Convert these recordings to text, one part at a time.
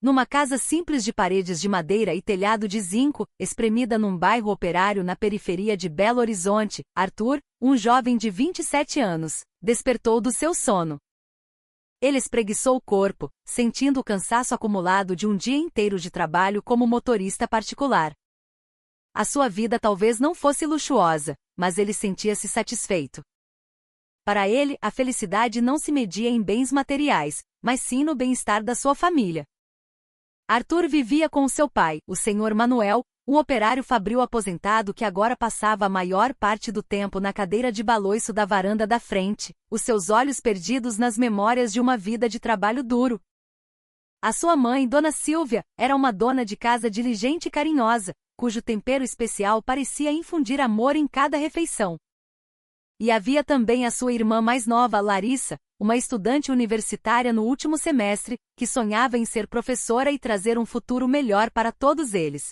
Numa casa simples de paredes de madeira e telhado de zinco, espremida num bairro operário na periferia de Belo Horizonte, Arthur, um jovem de 27 anos, despertou do seu sono. Ele espreguiçou o corpo, sentindo o cansaço acumulado de um dia inteiro de trabalho como motorista particular. A sua vida talvez não fosse luxuosa, mas ele sentia-se satisfeito. Para ele, a felicidade não se media em bens materiais, mas sim no bem-estar da sua família. Arthur vivia com seu pai, o Sr. Manuel, um operário fabril aposentado que agora passava a maior parte do tempo na cadeira de balanço da varanda da frente, os seus olhos perdidos nas memórias de uma vida de trabalho duro. A sua mãe, Dona Silvia, era uma dona de casa diligente e carinhosa, cujo tempero especial parecia infundir amor em cada refeição. E havia também a sua irmã mais nova, Larissa, uma estudante universitária no último semestre, que sonhava em ser professora e trazer um futuro melhor para todos eles.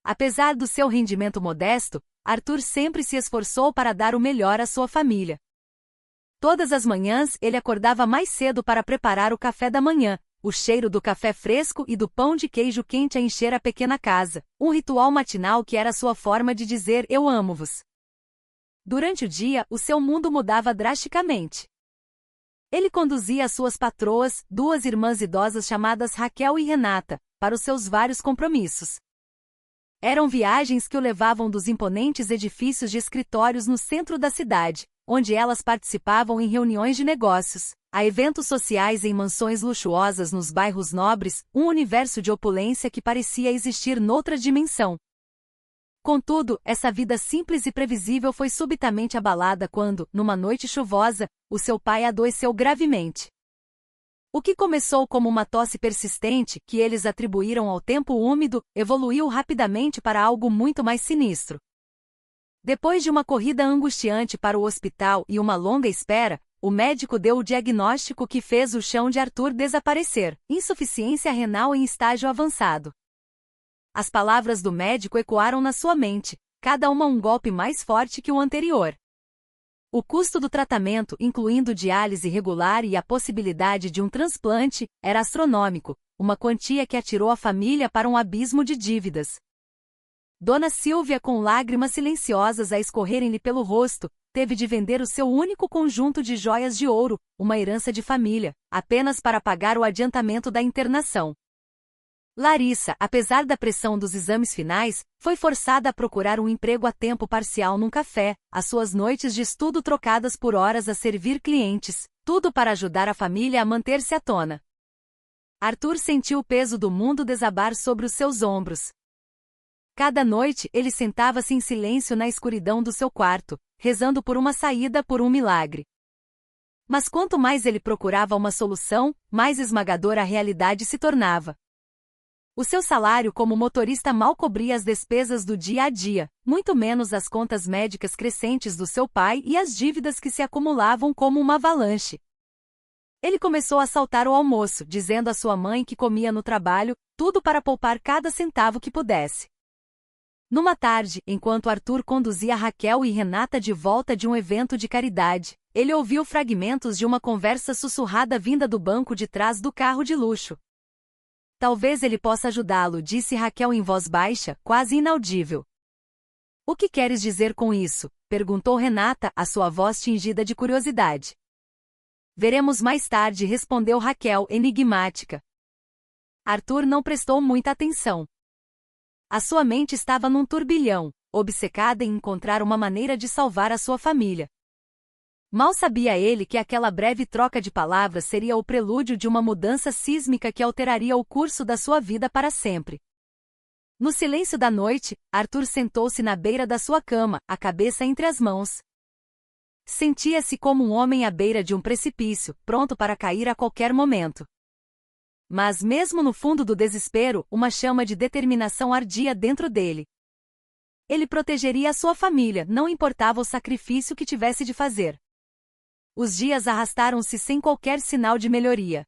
Apesar do seu rendimento modesto, Arthur sempre se esforçou para dar o melhor à sua família. Todas as manhãs ele acordava mais cedo para preparar o café da manhã, o cheiro do café fresco e do pão de queijo quente a encher a pequena casa, um ritual matinal que era sua forma de dizer "eu amo-vos". Durante o dia, o seu mundo mudava drasticamente. Ele conduzia as suas patroas, duas irmãs idosas chamadas Raquel e Renata, para os seus vários compromissos. Eram viagens que o levavam dos imponentes edifícios de escritórios no centro da cidade, onde elas participavam em reuniões de negócios, a eventos sociais em mansões luxuosas nos bairros nobres, um universo de opulência que parecia existir noutra dimensão. Contudo, essa vida simples e previsível foi subitamente abalada quando, numa noite chuvosa, o seu pai adoeceu gravemente. O que começou como uma tosse persistente, que eles atribuíram ao tempo úmido, evoluiu rapidamente para algo muito mais sinistro. Depois de uma corrida angustiante para o hospital e uma longa espera, o médico deu o diagnóstico que fez o chão de Arthur desaparecer: insuficiência renal em estágio avançado. As palavras do médico ecoaram na sua mente, cada uma um golpe mais forte que o anterior. O custo do tratamento, incluindo diálise regular e a possibilidade de um transplante, era astronômico, uma quantia que atirou a família para um abismo de dívidas. Dona Silvia, com lágrimas silenciosas a escorrerem-lhe pelo rosto, teve de vender o seu único conjunto de joias de ouro, uma herança de família, apenas para pagar o adiantamento da internação. Larissa, apesar da pressão dos exames finais, foi forçada a procurar um emprego a tempo parcial num café, as suas noites de estudo trocadas por horas a servir clientes, tudo para ajudar a família a manter-se à tona. Arthur sentiu o peso do mundo desabar sobre os seus ombros. Cada noite, ele sentava-se em silêncio na escuridão do seu quarto, rezando por uma saída, por um milagre. Mas quanto mais ele procurava uma solução, mais esmagadora a realidade se tornava. O seu salário como motorista mal cobria as despesas do dia a dia, muito menos as contas médicas crescentes do seu pai e as dívidas que se acumulavam como uma avalanche. Ele começou a saltar o almoço, dizendo à sua mãe que comia no trabalho, tudo para poupar cada centavo que pudesse. Numa tarde, enquanto Arthur conduzia Raquel e Renata de volta de um evento de caridade, ele ouviu fragmentos de uma conversa sussurrada vinda do banco de trás do carro de luxo. Talvez ele possa ajudá-lo, disse Raquel em voz baixa, quase inaudível. O que queres dizer com isso? Perguntou Renata, a sua voz tingida de curiosidade. Veremos mais tarde, respondeu Raquel, enigmática. Arthur não prestou muita atenção. A sua mente estava num turbilhão, obcecada em encontrar uma maneira de salvar a sua família. Mal sabia ele que aquela breve troca de palavras seria o prelúdio de uma mudança sísmica que alteraria o curso da sua vida para sempre. No silêncio da noite, Arthur sentou-se na beira da sua cama, a cabeça entre as mãos. Sentia-se como um homem à beira de um precipício, pronto para cair a qualquer momento. Mas mesmo no fundo do desespero, uma chama de determinação ardia dentro dele. Ele protegeria a sua família, não importava o sacrifício que tivesse de fazer. Os dias arrastaram-se sem qualquer sinal de melhoria.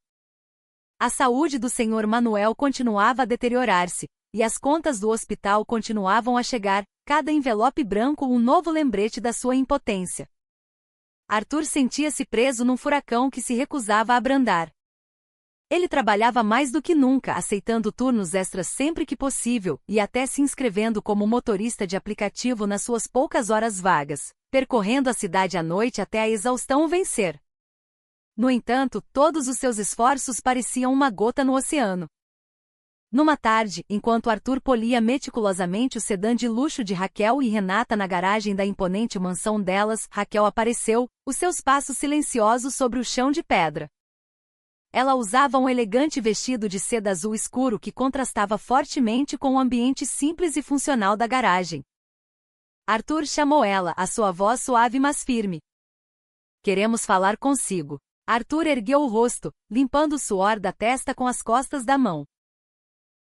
A saúde do Sr. Manuel continuava a deteriorar-se, e as contas do hospital continuavam a chegar, cada envelope branco um novo lembrete da sua impotência. Arthur sentia-se preso num furacão que se recusava a abrandar. Ele trabalhava mais do que nunca, aceitando turnos extras sempre que possível, e até se inscrevendo como motorista de aplicativo nas suas poucas horas vagas, percorrendo a cidade à noite até a exaustão o vencer. No entanto, todos os seus esforços pareciam uma gota no oceano. Numa tarde, enquanto Arthur polia meticulosamente o sedã de luxo de Raquel e Renata na garagem da imponente mansão delas, Raquel apareceu, os seus passos silenciosos sobre o chão de pedra. Ela usava um elegante vestido de seda azul escuro que contrastava fortemente com o ambiente simples e funcional da garagem. Arthur chamou ela, a sua voz suave mas firme. "Queremos falar consigo." Arthur ergueu o rosto, limpando o suor da testa com as costas da mão.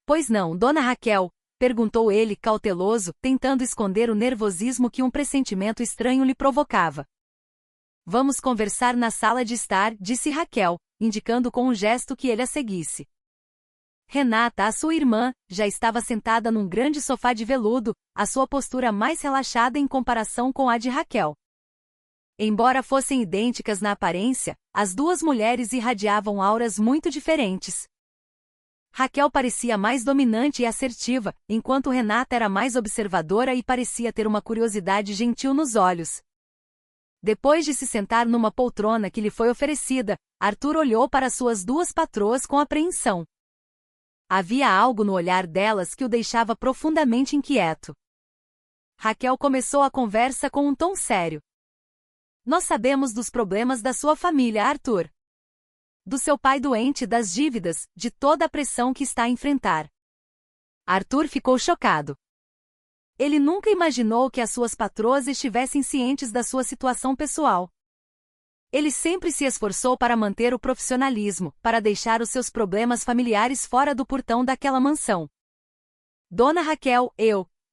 "Pois não, Dona Raquel?" perguntou ele cauteloso, tentando esconder o nervosismo que um pressentimento estranho lhe provocava. "Vamos conversar na sala de estar", disse Raquel, indicando com um gesto que ele a seguisse. Renata, a sua irmã, já estava sentada num grande sofá de veludo, a sua postura mais relaxada em comparação com a de Raquel. Embora fossem idênticas na aparência, as duas mulheres irradiavam auras muito diferentes. Raquel parecia mais dominante e assertiva, enquanto Renata era mais observadora e parecia ter uma curiosidade gentil nos olhos. Depois de se sentar numa poltrona que lhe foi oferecida, Arthur olhou para suas duas patroas com apreensão. Havia algo no olhar delas que o deixava profundamente inquieto. Raquel começou a conversa com um tom sério. "Nós sabemos dos problemas da sua família, Arthur. Do seu pai doente, das dívidas, de toda a pressão que está a enfrentar." Arthur ficou chocado. Ele nunca imaginou que as suas patroas estivessem cientes da sua situação pessoal. Ele sempre se esforçou para manter o profissionalismo, para deixar os seus problemas familiares fora do portão daquela mansão. "Dona Raquel,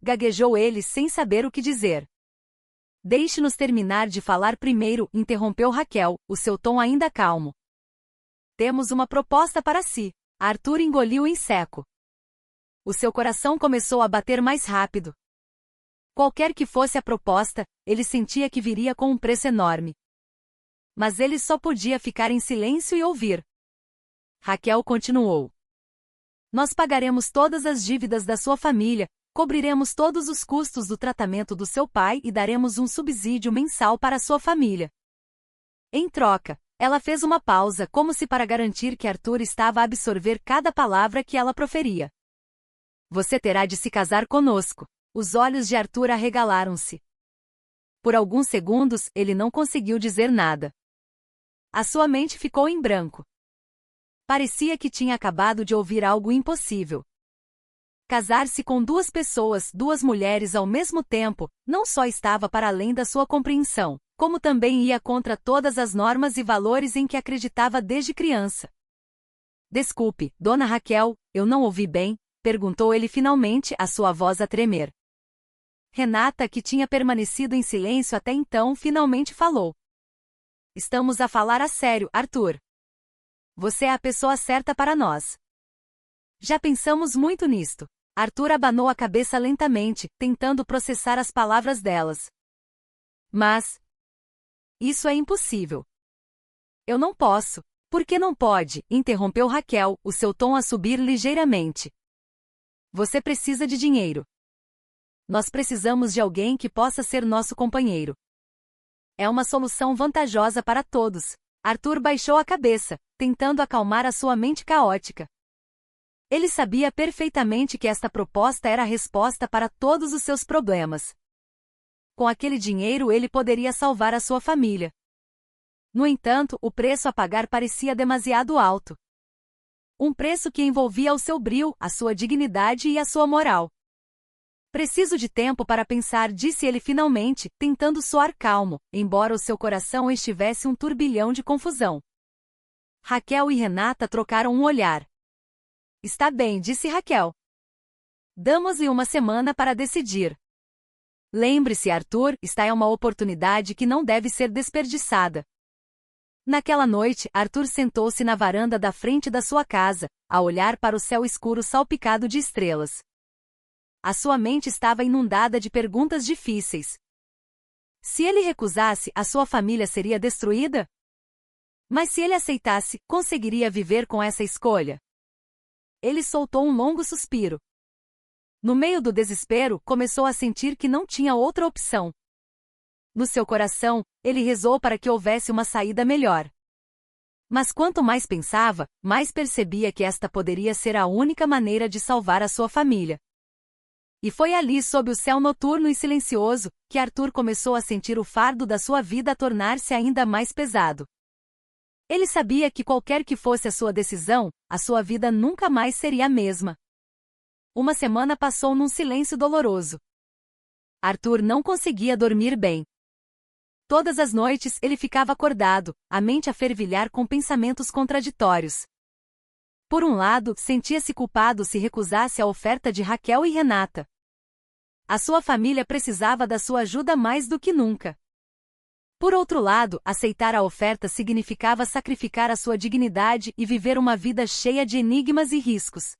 gaguejou ele sem saber o que dizer. "Deixe-nos terminar de falar primeiro", interrompeu Raquel, o seu tom ainda calmo. "Temos uma proposta para si." Arthur engoliu em seco. O seu coração começou a bater mais rápido. Qualquer que fosse a proposta, ele sentia que viria com um preço enorme. Mas ele só podia ficar em silêncio e ouvir. Raquel continuou. "Nós pagaremos todas as dívidas da sua família, cobriremos todos os custos do tratamento do seu pai e daremos um subsídio mensal para a sua família. Em troca," ela fez uma pausa como se para garantir que Arthur estava a absorver cada palavra que ela proferia. "Você terá de se casar conosco." Os olhos de Arthur arregalaram-se. Por alguns segundos, ele não conseguiu dizer nada. A sua mente ficou em branco. Parecia que tinha acabado de ouvir algo impossível. Casar-se com duas pessoas, duas mulheres ao mesmo tempo, não só estava para além da sua compreensão, como também ia contra todas as normas e valores em que acreditava desde criança. "Desculpe, Dona Raquel, eu não ouvi bem?" perguntou ele finalmente, a sua voz a tremer. Renata, que tinha permanecido em silêncio até então, finalmente falou. "Estamos a falar a sério, Arthur. Você é a pessoa certa para nós. Já pensamos muito nisto." Arthur abanou a cabeça lentamente, tentando processar as palavras delas. "Mas isso é impossível." "Eu não posso." "Por que não pode?" interrompeu Raquel, o seu tom a subir ligeiramente. "Você precisa de dinheiro. Nós precisamos de alguém que possa ser nosso companheiro. É uma solução vantajosa para todos." Arthur baixou a cabeça, tentando acalmar a sua mente caótica. Ele sabia perfeitamente que esta proposta era a resposta para todos os seus problemas. Com aquele dinheiro ele poderia salvar a sua família. No entanto, o preço a pagar parecia demasiado alto. Um preço que envolvia o seu brio, a sua dignidade e a sua moral. "Preciso de tempo para pensar", disse ele finalmente, tentando soar calmo, embora o seu coração estivesse um turbilhão de confusão. Raquel e Renata trocaram um olhar. "Está bem", disse Raquel. "Damos-lhe uma semana para decidir." Lembre-se, Arthur, esta é uma oportunidade que não deve ser desperdiçada. Naquela noite, Arthur sentou-se na varanda da frente da sua casa, a olhar para o céu escuro salpicado de estrelas. A sua mente estava inundada de perguntas difíceis. Se ele recusasse, a sua família seria destruída? Mas se ele aceitasse, conseguiria viver com essa escolha? Ele soltou um longo suspiro. No meio do desespero, começou a sentir que não tinha outra opção. No seu coração, ele rezou para que houvesse uma saída melhor. Mas quanto mais pensava, mais percebia que esta poderia ser a única maneira de salvar a sua família. E foi ali, sob o céu noturno e silencioso, que Arthur começou a sentir o fardo da sua vida tornar-se ainda mais pesado. Ele sabia que qualquer que fosse a sua decisão, a sua vida nunca mais seria a mesma. Uma semana passou num silêncio doloroso. Arthur não conseguia dormir bem. Todas as noites ele ficava acordado, a mente a fervilhar com pensamentos contraditórios. Por um lado, sentia-se culpado se recusasse a oferta de Raquel e Renata. A sua família precisava da sua ajuda mais do que nunca. Por outro lado, aceitar a oferta significava sacrificar a sua dignidade e viver uma vida cheia de enigmas e riscos.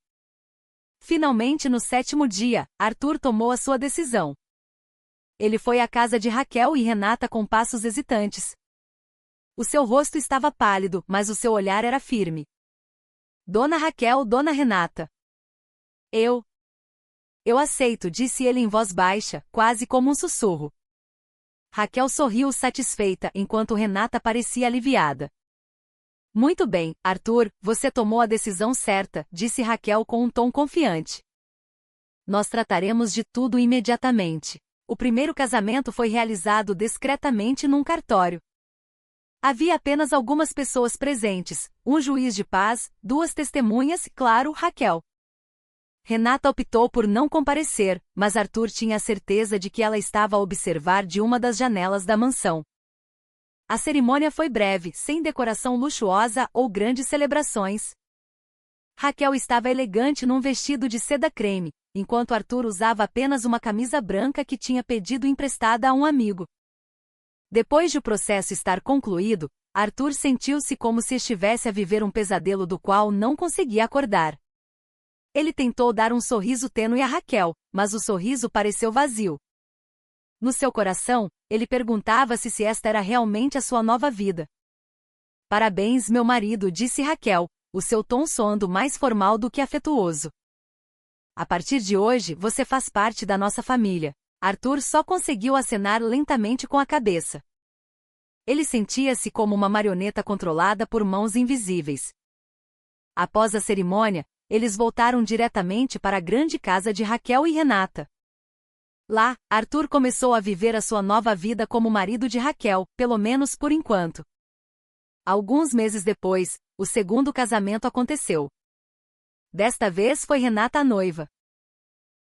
Finalmente, no 7º dia, Arthur tomou a sua decisão. Ele foi à casa de Raquel e Renata com passos hesitantes. O seu rosto estava pálido, mas o seu olhar era firme. Dona Raquel, Dona Renata. Eu aceito, disse ele em voz baixa, quase como um sussurro. Raquel sorriu satisfeita, enquanto Renata parecia aliviada. Muito bem, Arthur, você tomou a decisão certa, disse Raquel com um tom confiante. Nós trataremos de tudo imediatamente. O primeiro casamento foi realizado discretamente num cartório. Havia apenas algumas pessoas presentes, um juiz de paz, 2 testemunhas e, claro, Raquel. Renata optou por não comparecer, mas Arthur tinha a certeza de que ela estava a observar de uma das janelas da mansão. A cerimônia foi breve, sem decoração luxuosa ou grandes celebrações. Raquel estava elegante num vestido de seda creme, enquanto Arthur usava apenas uma camisa branca que tinha pedido emprestada a um amigo. Depois de o processo estar concluído, Arthur sentiu-se como se estivesse a viver um pesadelo do qual não conseguia acordar. Ele tentou dar um sorriso tênue a Raquel, mas o sorriso pareceu vazio. No seu coração, ele perguntava-se se esta era realmente a sua nova vida. Parabéns, meu marido, disse Raquel, o seu tom soando mais formal do que afetuoso. A partir de hoje, você faz parte da nossa família. Arthur só conseguiu acenar lentamente com a cabeça. Ele sentia-se como uma marioneta controlada por mãos invisíveis. Após a cerimônia, eles voltaram diretamente para a grande casa de Raquel e Renata. Lá, Arthur começou a viver a sua nova vida como marido de Raquel, pelo menos por enquanto. Alguns meses depois, o segundo casamento aconteceu. Desta vez foi Renata a noiva.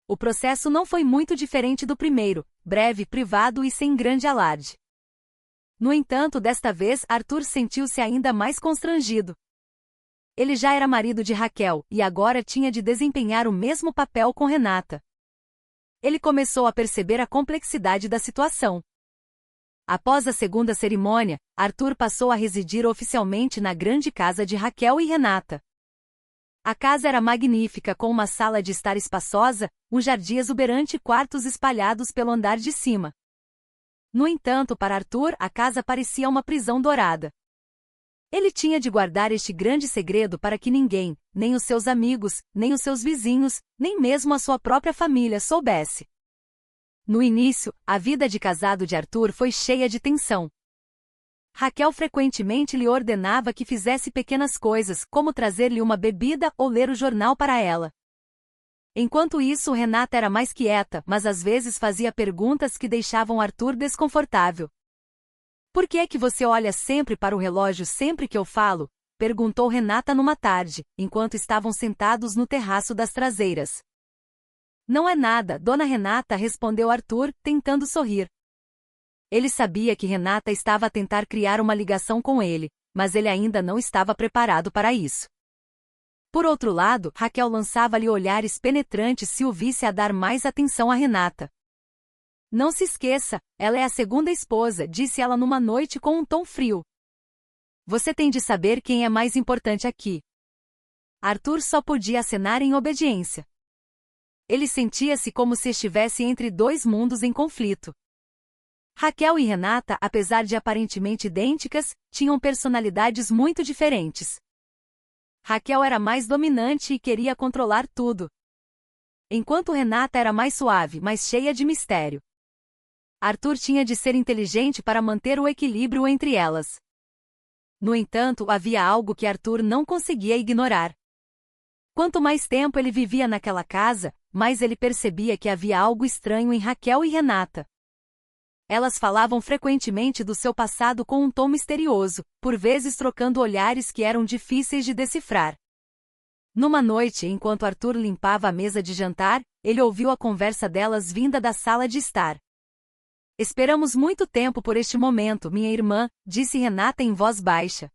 O processo não foi muito diferente do primeiro, breve, privado e sem grande alarde. No entanto, desta vez Arthur sentiu-se ainda mais constrangido. Ele já era marido de Raquel, e agora tinha de desempenhar o mesmo papel com Renata. Ele começou a perceber a complexidade da situação. Após a segunda cerimônia, Arthur passou a residir oficialmente na grande casa de Raquel e Renata. A casa era magnífica, com uma sala de estar espaçosa, um jardim exuberante e quartos espalhados pelo andar de cima. No entanto, para Arthur, a casa parecia uma prisão dourada. Ele tinha de guardar este grande segredo para que ninguém, nem os seus amigos, nem os seus vizinhos, nem mesmo a sua própria família soubesse. No início, a vida de casado de Arthur foi cheia de tensão. Raquel frequentemente lhe ordenava que fizesse pequenas coisas, como trazer-lhe uma bebida ou ler o jornal para ela. Enquanto isso, Renata era mais quieta, mas às vezes fazia perguntas que deixavam Arthur desconfortável. Por que é que você olha sempre para o relógio sempre que eu falo? Perguntou Renata numa tarde, enquanto estavam sentados no terraço das traseiras. Não é nada, Dona Renata, respondeu Arthur, tentando sorrir. Ele sabia que Renata estava a tentar criar uma ligação com ele, mas ele ainda não estava preparado para isso. Por outro lado, Raquel lançava-lhe olhares penetrantes se o visse a dar mais atenção a Renata. Não se esqueça, ela é a segunda esposa, disse ela numa noite com um tom frio. Você tem de saber quem é mais importante aqui. Arthur só podia acenar em obediência. Ele sentia-se como se estivesse entre dois mundos em conflito. Raquel e Renata, apesar de aparentemente idênticas, tinham personalidades muito diferentes. Raquel era mais dominante e queria controlar tudo, enquanto Renata era mais suave, mais cheia de mistério. Arthur tinha de ser inteligente para manter o equilíbrio entre elas. No entanto, havia algo que Arthur não conseguia ignorar. Quanto mais tempo ele vivia naquela casa, mais ele percebia que havia algo estranho em Raquel e Renata. Elas falavam frequentemente do seu passado com um tom misterioso, por vezes trocando olhares que eram difíceis de decifrar. Numa noite, enquanto Arthur limpava a mesa de jantar, ele ouviu a conversa delas vinda da sala de estar. Esperamos muito tempo por este momento, minha irmã, disse Renata em voz baixa.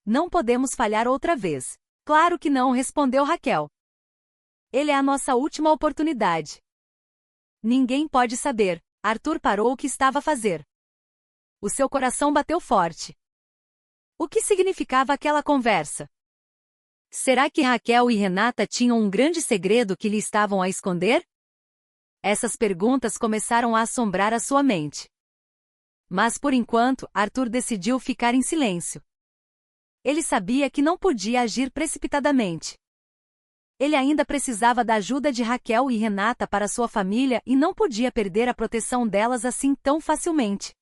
Não podemos falhar outra vez. Claro que não, respondeu Raquel. Ele é a nossa última oportunidade. Ninguém pode saber. Arthur parou o que estava a fazer. O seu coração bateu forte. O que significava aquela conversa? Será que Raquel e Renata tinham um grande segredo que lhe estavam a esconder? Essas perguntas começaram a assombrar a sua mente. Mas por enquanto, Arthur decidiu ficar em silêncio. Ele sabia que não podia agir precipitadamente. Ele ainda precisava da ajuda de Raquel e Renata para sua família e não podia perder a proteção delas assim tão facilmente.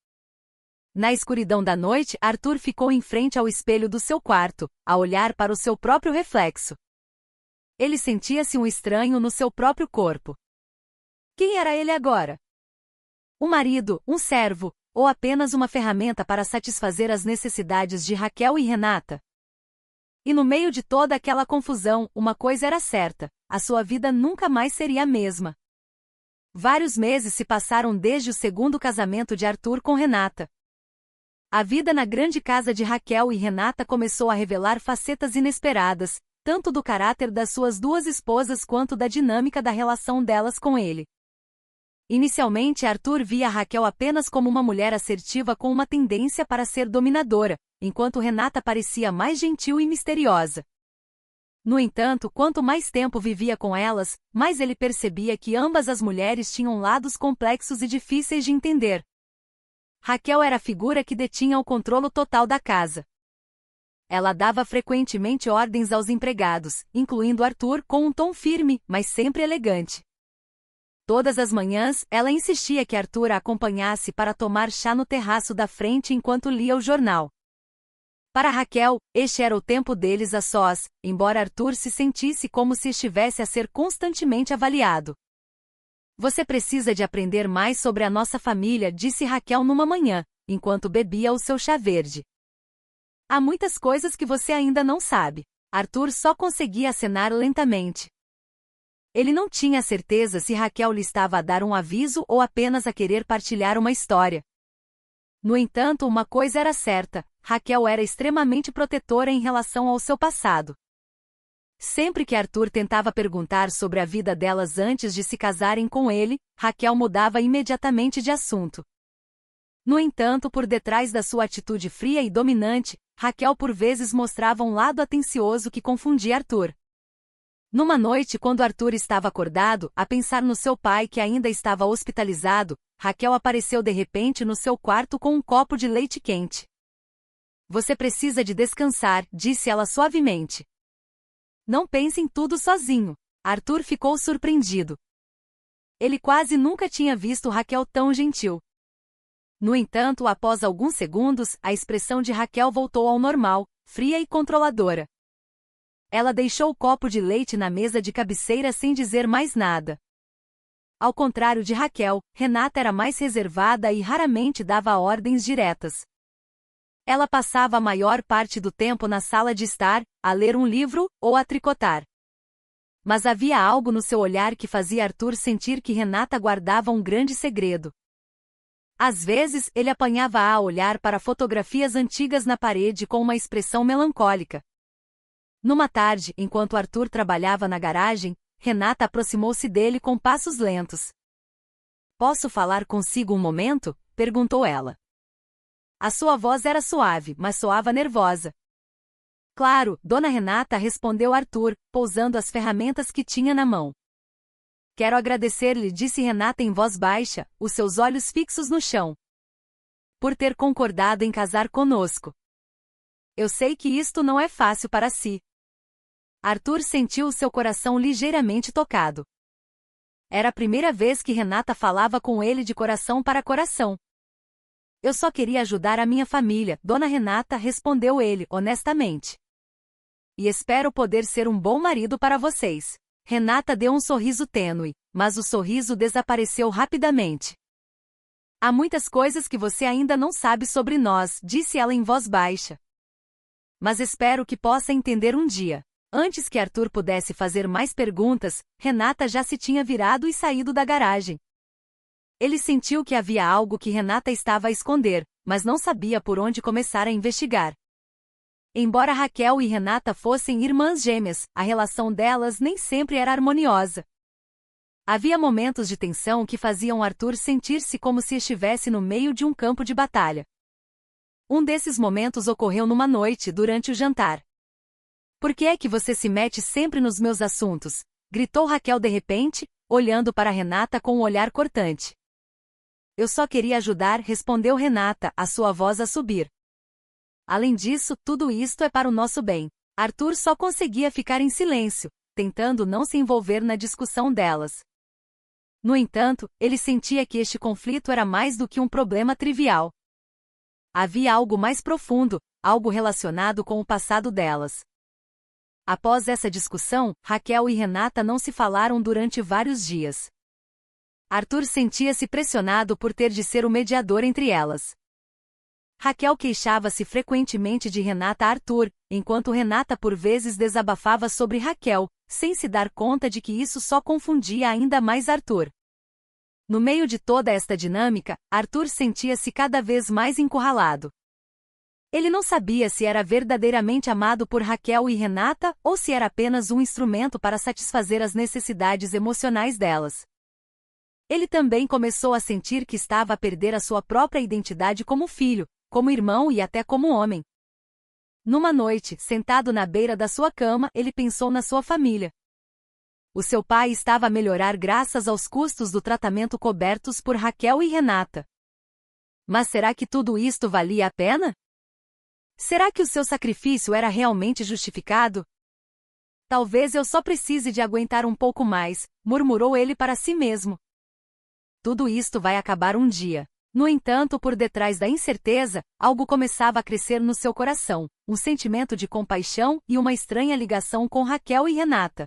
Na escuridão da noite, Arthur ficou em frente ao espelho do seu quarto, a olhar para o seu próprio reflexo. Ele sentia-se um estranho no seu próprio corpo. Quem era ele agora? Um marido, um servo, ou apenas uma ferramenta para satisfazer as necessidades de Raquel e Renata? E no meio de toda aquela confusão, uma coisa era certa: a sua vida nunca mais seria a mesma. Vários meses se passaram desde o segundo casamento de Arthur com Renata. A vida na grande casa de Raquel e Renata começou a revelar facetas inesperadas, tanto do caráter das suas duas esposas quanto da dinâmica da relação delas com ele. Inicialmente, Arthur via Raquel apenas como uma mulher assertiva com uma tendência para ser dominadora, enquanto Renata parecia mais gentil e misteriosa. No entanto, quanto mais tempo vivia com elas, mais ele percebia que ambas as mulheres tinham lados complexos e difíceis de entender. Raquel era a figura que detinha o controle total da casa. Ela dava frequentemente ordens aos empregados, incluindo Arthur, com um tom firme, mas sempre elegante. Todas as manhãs, ela insistia que Arthur a acompanhasse para tomar chá no terraço da frente enquanto lia o jornal. Para Raquel, este era o tempo deles a sós, embora Arthur se sentisse como se estivesse a ser constantemente avaliado. Você precisa de aprender mais sobre a nossa família, disse Raquel numa manhã, enquanto bebia o seu chá verde. Há muitas coisas que você ainda não sabe. Arthur só conseguia acenar lentamente. Ele não tinha certeza se Raquel lhe estava a dar um aviso ou apenas a querer partilhar uma história. No entanto, uma coisa era certa: Raquel era extremamente protetora em relação ao seu passado. Sempre que Arthur tentava perguntar sobre a vida delas antes de se casarem com ele, Raquel mudava imediatamente de assunto. No entanto, por detrás da sua atitude fria e dominante, Raquel por vezes mostrava um lado atencioso que confundia Arthur. Numa noite, quando Arthur estava acordado, a pensar no seu pai que ainda estava hospitalizado, Raquel apareceu de repente no seu quarto com um copo de leite quente. Você precisa de descansar, disse ela suavemente. Não pense em tudo sozinho. Arthur ficou surpreendido. Ele quase nunca tinha visto Raquel tão gentil. No entanto, após alguns segundos, a expressão de Raquel voltou ao normal, fria e controladora. Ela deixou o copo de leite na mesa de cabeceira sem dizer mais nada. Ao contrário de Raquel, Renata era mais reservada e raramente dava ordens diretas. Ela passava a maior parte do tempo na sala de estar, a ler um livro ou a tricotar. Mas havia algo no seu olhar que fazia Arthur sentir que Renata guardava um grande segredo. Às vezes, ele apanhava-a a olhar para fotografias antigas na parede com uma expressão melancólica. Numa tarde, enquanto Arthur trabalhava na garagem, Renata aproximou-se dele com passos lentos. Posso falar consigo um momento? Perguntou ela. A sua voz era suave, mas soava nervosa. Claro, Dona Renata, respondeu Arthur, pousando as ferramentas que tinha na mão. Quero agradecer-lhe, disse Renata em voz baixa, os seus olhos fixos no chão. por ter concordado em casar conosco. Eu sei que isto não é fácil para si. Arthur sentiu seu coração ligeiramente tocado. Era a primeira vez que Renata falava com ele de coração para coração. Eu só queria ajudar a minha família, Dona Renata, respondeu ele, honestamente. E espero poder ser um bom marido para vocês. Renata deu um sorriso tênue, mas o sorriso desapareceu rapidamente. Há muitas coisas que você ainda não sabe sobre nós, disse ela em voz baixa. Mas espero que possa entender um dia. Antes que Arthur pudesse fazer mais perguntas, Renata já se tinha virado e saído da garagem. Ele sentiu que havia algo que Renata estava a esconder, mas não sabia por onde começar a investigar. Embora Raquel e Renata fossem irmãs gêmeas, a relação delas nem sempre era harmoniosa. Havia momentos de tensão que faziam Arthur sentir-se como se estivesse no meio de um campo de batalha. Um desses momentos ocorreu numa noite, durante o jantar. Por que é que você se mete sempre nos meus assuntos? Gritou Raquel de repente, olhando para Renata com um olhar cortante. Eu só queria ajudar, respondeu Renata, a sua voz a subir. Além disso, tudo isto é para o nosso bem. Arthur só conseguia ficar em silêncio, tentando não se envolver na discussão delas. No entanto, ele sentia que este conflito era mais do que um problema trivial. Havia algo mais profundo, algo relacionado com o passado delas. Após essa discussão, Raquel e Renata não se falaram durante vários dias. Arthur sentia-se pressionado por ter de ser o mediador entre elas. Raquel queixava-se frequentemente de Renata a Arthur, enquanto Renata por vezes desabafava sobre Raquel, sem se dar conta de que isso só confundia ainda mais Arthur. No meio de toda esta dinâmica, Arthur sentia-se cada vez mais encurralado. Ele não sabia se era verdadeiramente amado por Raquel e Renata ou se era apenas um instrumento para satisfazer as necessidades emocionais delas. Ele também começou a sentir que estava a perder a sua própria identidade como filho, como irmão e até como homem. Numa noite, sentado na beira da sua cama, ele pensou na sua família. O seu pai estava a melhorar graças aos custos do tratamento cobertos por Raquel e Renata. Mas será que tudo isto valia a pena? Será que o seu sacrifício era realmente justificado? Talvez eu só precise de aguentar um pouco mais, murmurou ele para si mesmo. Tudo isto vai acabar um dia. No entanto, por detrás da incerteza, algo começava a crescer no seu coração, um sentimento de compaixão e uma estranha ligação com Raquel e Renata.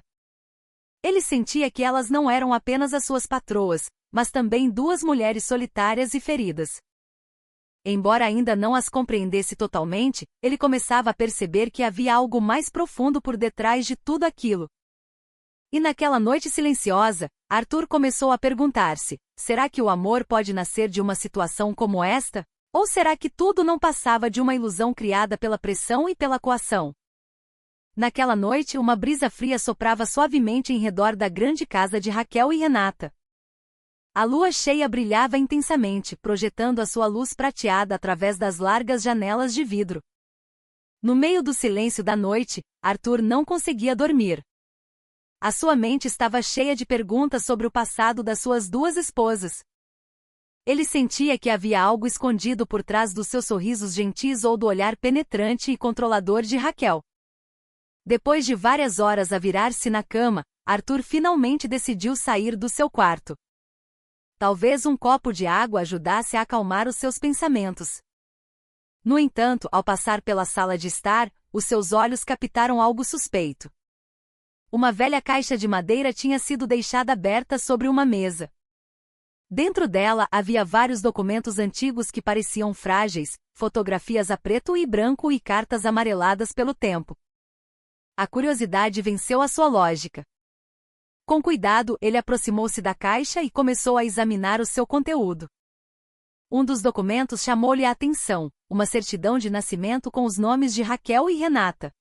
Ele sentia que elas não eram apenas as suas patroas, mas também duas mulheres solitárias e feridas. Embora ainda não as compreendesse totalmente, ele começava a perceber que havia algo mais profundo por detrás de tudo aquilo. E naquela noite silenciosa, Arthur começou a perguntar-se: será que o amor pode nascer de uma situação como esta? Ou será que tudo não passava de uma ilusão criada pela pressão e pela coação? Naquela noite, uma brisa fria soprava suavemente em redor da grande casa de Raquel e Renata. A lua cheia brilhava intensamente, projetando a sua luz prateada através das largas janelas de vidro. No meio do silêncio da noite, Arthur não conseguia dormir. A sua mente estava cheia de perguntas sobre o passado das suas duas esposas. Ele sentia que havia algo escondido por trás dos seus sorrisos gentis ou do olhar penetrante e controlador de Raquel. Depois de várias horas a virar-se na cama, Arthur finalmente decidiu sair do seu quarto. Talvez um copo de água ajudasse a acalmar os seus pensamentos. No entanto, ao passar pela sala de estar, os seus olhos captaram algo suspeito. Uma velha caixa de madeira tinha sido deixada aberta sobre uma mesa. Dentro dela havia vários documentos antigos que pareciam frágeis, fotografias a preto e branco e cartas amareladas pelo tempo. A curiosidade venceu a sua lógica. Com cuidado, ele aproximou-se da caixa e começou a examinar o seu conteúdo. Um dos documentos chamou-lhe a atenção, uma certidão de nascimento com os nomes de Raquel e Renata.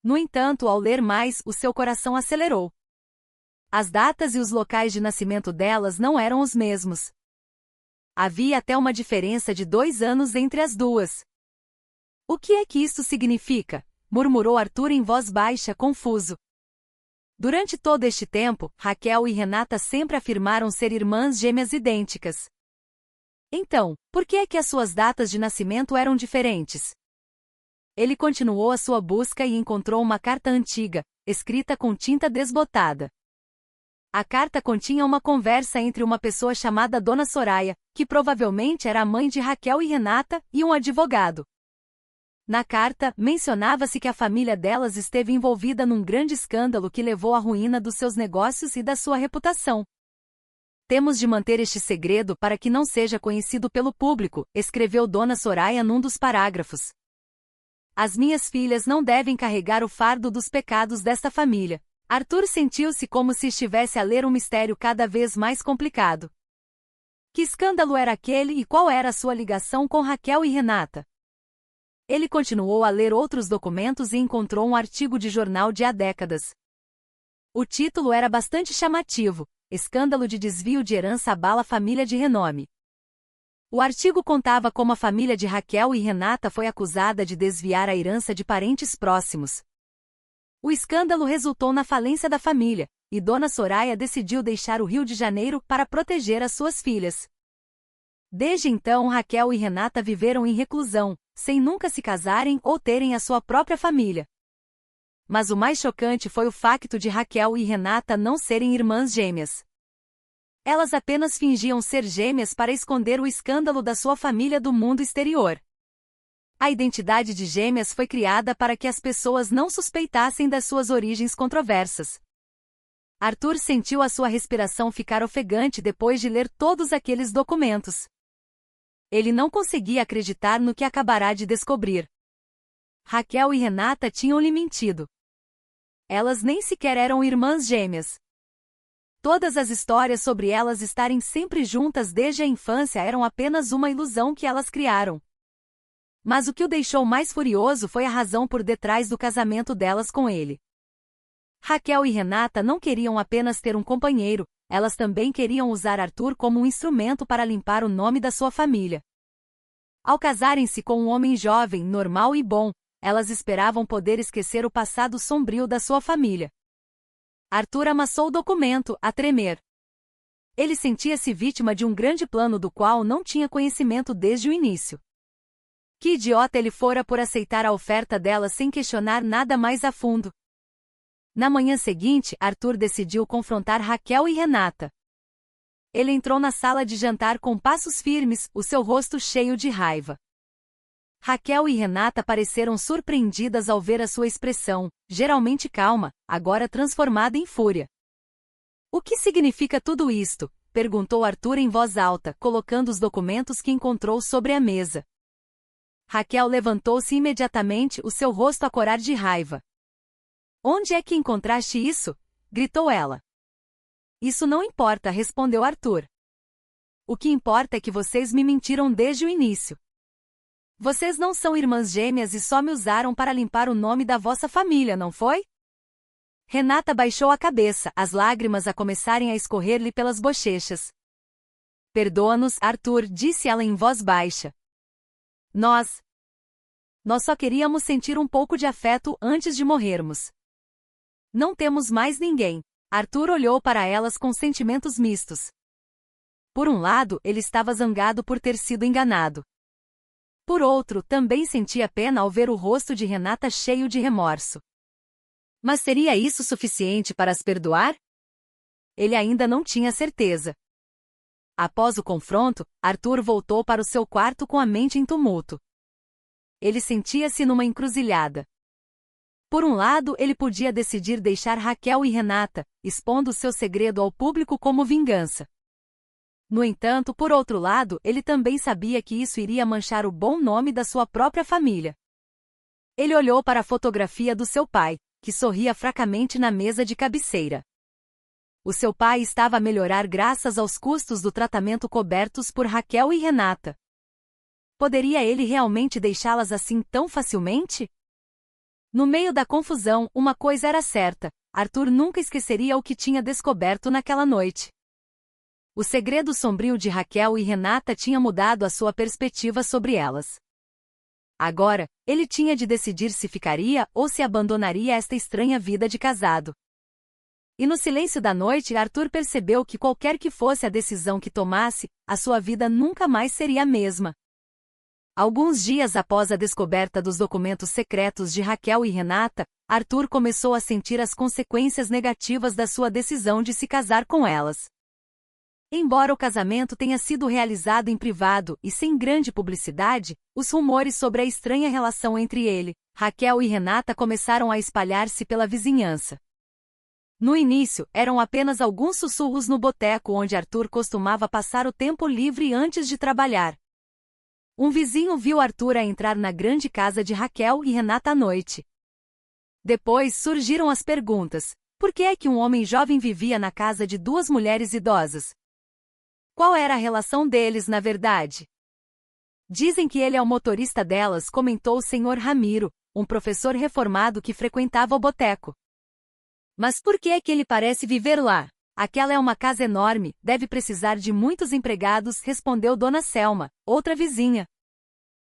No entanto, ao ler mais, o seu coração acelerou. As datas e os locais de nascimento delas não eram os mesmos. Havia até uma diferença de 2 anos entre as duas. O que é que isto significa? Murmurou Arthur em voz baixa, confuso. Durante todo este tempo, Raquel e Renata sempre afirmaram ser irmãs gêmeas idênticas. Então, por que é que as suas datas de nascimento eram diferentes? Ele continuou a sua busca e encontrou uma carta antiga, escrita com tinta desbotada. A carta continha uma conversa entre uma pessoa chamada Dona Soraya, que provavelmente era a mãe de Raquel e Renata, e um advogado. Na carta, mencionava-se que a família delas esteve envolvida num grande escândalo que levou à ruína dos seus negócios e da sua reputação. Temos de manter este segredo para que não seja conhecido pelo público, escreveu Dona Soraya num dos parágrafos. As minhas filhas não devem carregar o fardo dos pecados desta família. Arthur sentiu-se como se estivesse a ler um mistério cada vez mais complicado. Que escândalo era aquele e qual era a sua ligação com Raquel e Renata? Ele continuou a ler outros documentos e encontrou um artigo de jornal de há décadas. O título era bastante chamativo: Escândalo de desvio de herança abala família de renome. O artigo contava como a família de Raquel e Renata foi acusada de desviar a herança de parentes próximos. O escândalo resultou na falência da família, e Dona Soraya decidiu deixar o Rio de Janeiro para proteger as suas filhas. Desde então Raquel e Renata viveram em reclusão, sem nunca se casarem ou terem a sua própria família. Mas o mais chocante foi o facto de Raquel e Renata não serem irmãs gêmeas. Elas apenas fingiam ser gêmeas para esconder o escândalo da sua família do mundo exterior. A identidade de gêmeas foi criada para que as pessoas não suspeitassem das suas origens controversas. Arthur sentiu a sua respiração ficar ofegante depois de ler todos aqueles documentos. Ele não conseguia acreditar no que acabará de descobrir. Raquel e Renata tinham-lhe mentido. Elas nem sequer eram irmãs gêmeas. Todas as histórias sobre elas estarem sempre juntas desde a infância eram apenas uma ilusão que elas criaram. Mas o que o deixou mais furioso foi a razão por detrás do casamento delas com ele. Raquel e Renata não queriam apenas ter um companheiro, elas também queriam usar Arthur como um instrumento para limpar o nome da sua família. Ao casarem-se com um homem jovem, normal e bom, elas esperavam poder esquecer o passado sombrio da sua família. Arthur amassou o documento, a tremer. Ele sentia-se vítima de um grande plano do qual não tinha conhecimento desde o início. Que idiota ele fora por aceitar a oferta dela sem questionar nada mais a fundo. Na manhã seguinte, Arthur decidiu confrontar Raquel e Renata. Ele entrou na sala de jantar com passos firmes, o seu rosto cheio de raiva. Raquel e Renata pareceram surpreendidas ao ver a sua expressão, geralmente calma, agora transformada em fúria. O que significa tudo isto? Perguntou Arthur em voz alta, colocando os documentos que encontrou sobre a mesa. Raquel levantou-se imediatamente, o seu rosto a corar de raiva. Onde é que encontraste isso? Gritou ela. Isso não importa, respondeu Arthur. O que importa é que vocês me mentiram desde o início. Vocês não são irmãs gêmeas e só me usaram para limpar o nome da vossa família, não foi? Renata baixou a cabeça, as lágrimas a começarem a escorrer-lhe pelas bochechas. Perdoa-nos, Arthur, disse ela em voz baixa. Nós só queríamos sentir um pouco de afeto antes de morrermos. Não temos mais ninguém. Arthur olhou para elas com sentimentos mistos. Por um lado, ele estava zangado por ter sido enganado. Por outro, também sentia pena ao ver o rosto de Renata cheio de remorso. Mas seria isso suficiente para as perdoar? Ele ainda não tinha certeza. Após o confronto, Arthur voltou para o seu quarto com a mente em tumulto. Ele sentia-se numa encruzilhada. Por um lado, ele podia decidir deixar Raquel e Renata, expondo seu segredo ao público como vingança. No entanto, por outro lado, ele também sabia que isso iria manchar o bom nome da sua própria família. Ele olhou para a fotografia do seu pai, que sorria fracamente na mesa de cabeceira. O seu pai estava a melhorar graças aos custos do tratamento cobertos por Raquel e Renata. Poderia ele realmente deixá-las assim tão facilmente? No meio da confusão, uma coisa era certa: Arthur nunca esqueceria o que tinha descoberto naquela noite. O segredo sombrio de Raquel e Renata tinha mudado a sua perspectiva sobre elas. Agora, ele tinha de decidir se ficaria ou se abandonaria esta estranha vida de casado. E no silêncio da noite, Arthur percebeu que qualquer que fosse a decisão que tomasse, a sua vida nunca mais seria a mesma. Alguns dias após a descoberta dos documentos secretos de Raquel e Renata, Arthur começou a sentir as consequências negativas da sua decisão de se casar com elas. Embora o casamento tenha sido realizado em privado e sem grande publicidade, os rumores sobre a estranha relação entre ele, Raquel e Renata começaram a espalhar-se pela vizinhança. No início, eram apenas alguns sussurros no boteco onde Arthur costumava passar o tempo livre antes de trabalhar. Um vizinho viu Arthur a entrar na grande casa de Raquel e Renata à noite. Depois surgiram as perguntas: por que é que um homem jovem vivia na casa de duas mulheres idosas? Qual era a relação deles na verdade? Dizem que ele é o motorista delas, comentou o Sr. Ramiro, um professor reformado que frequentava o boteco. Mas por que é que ele parece viver lá? Aquela é uma casa enorme, deve precisar de muitos empregados, respondeu Dona Selma, outra vizinha.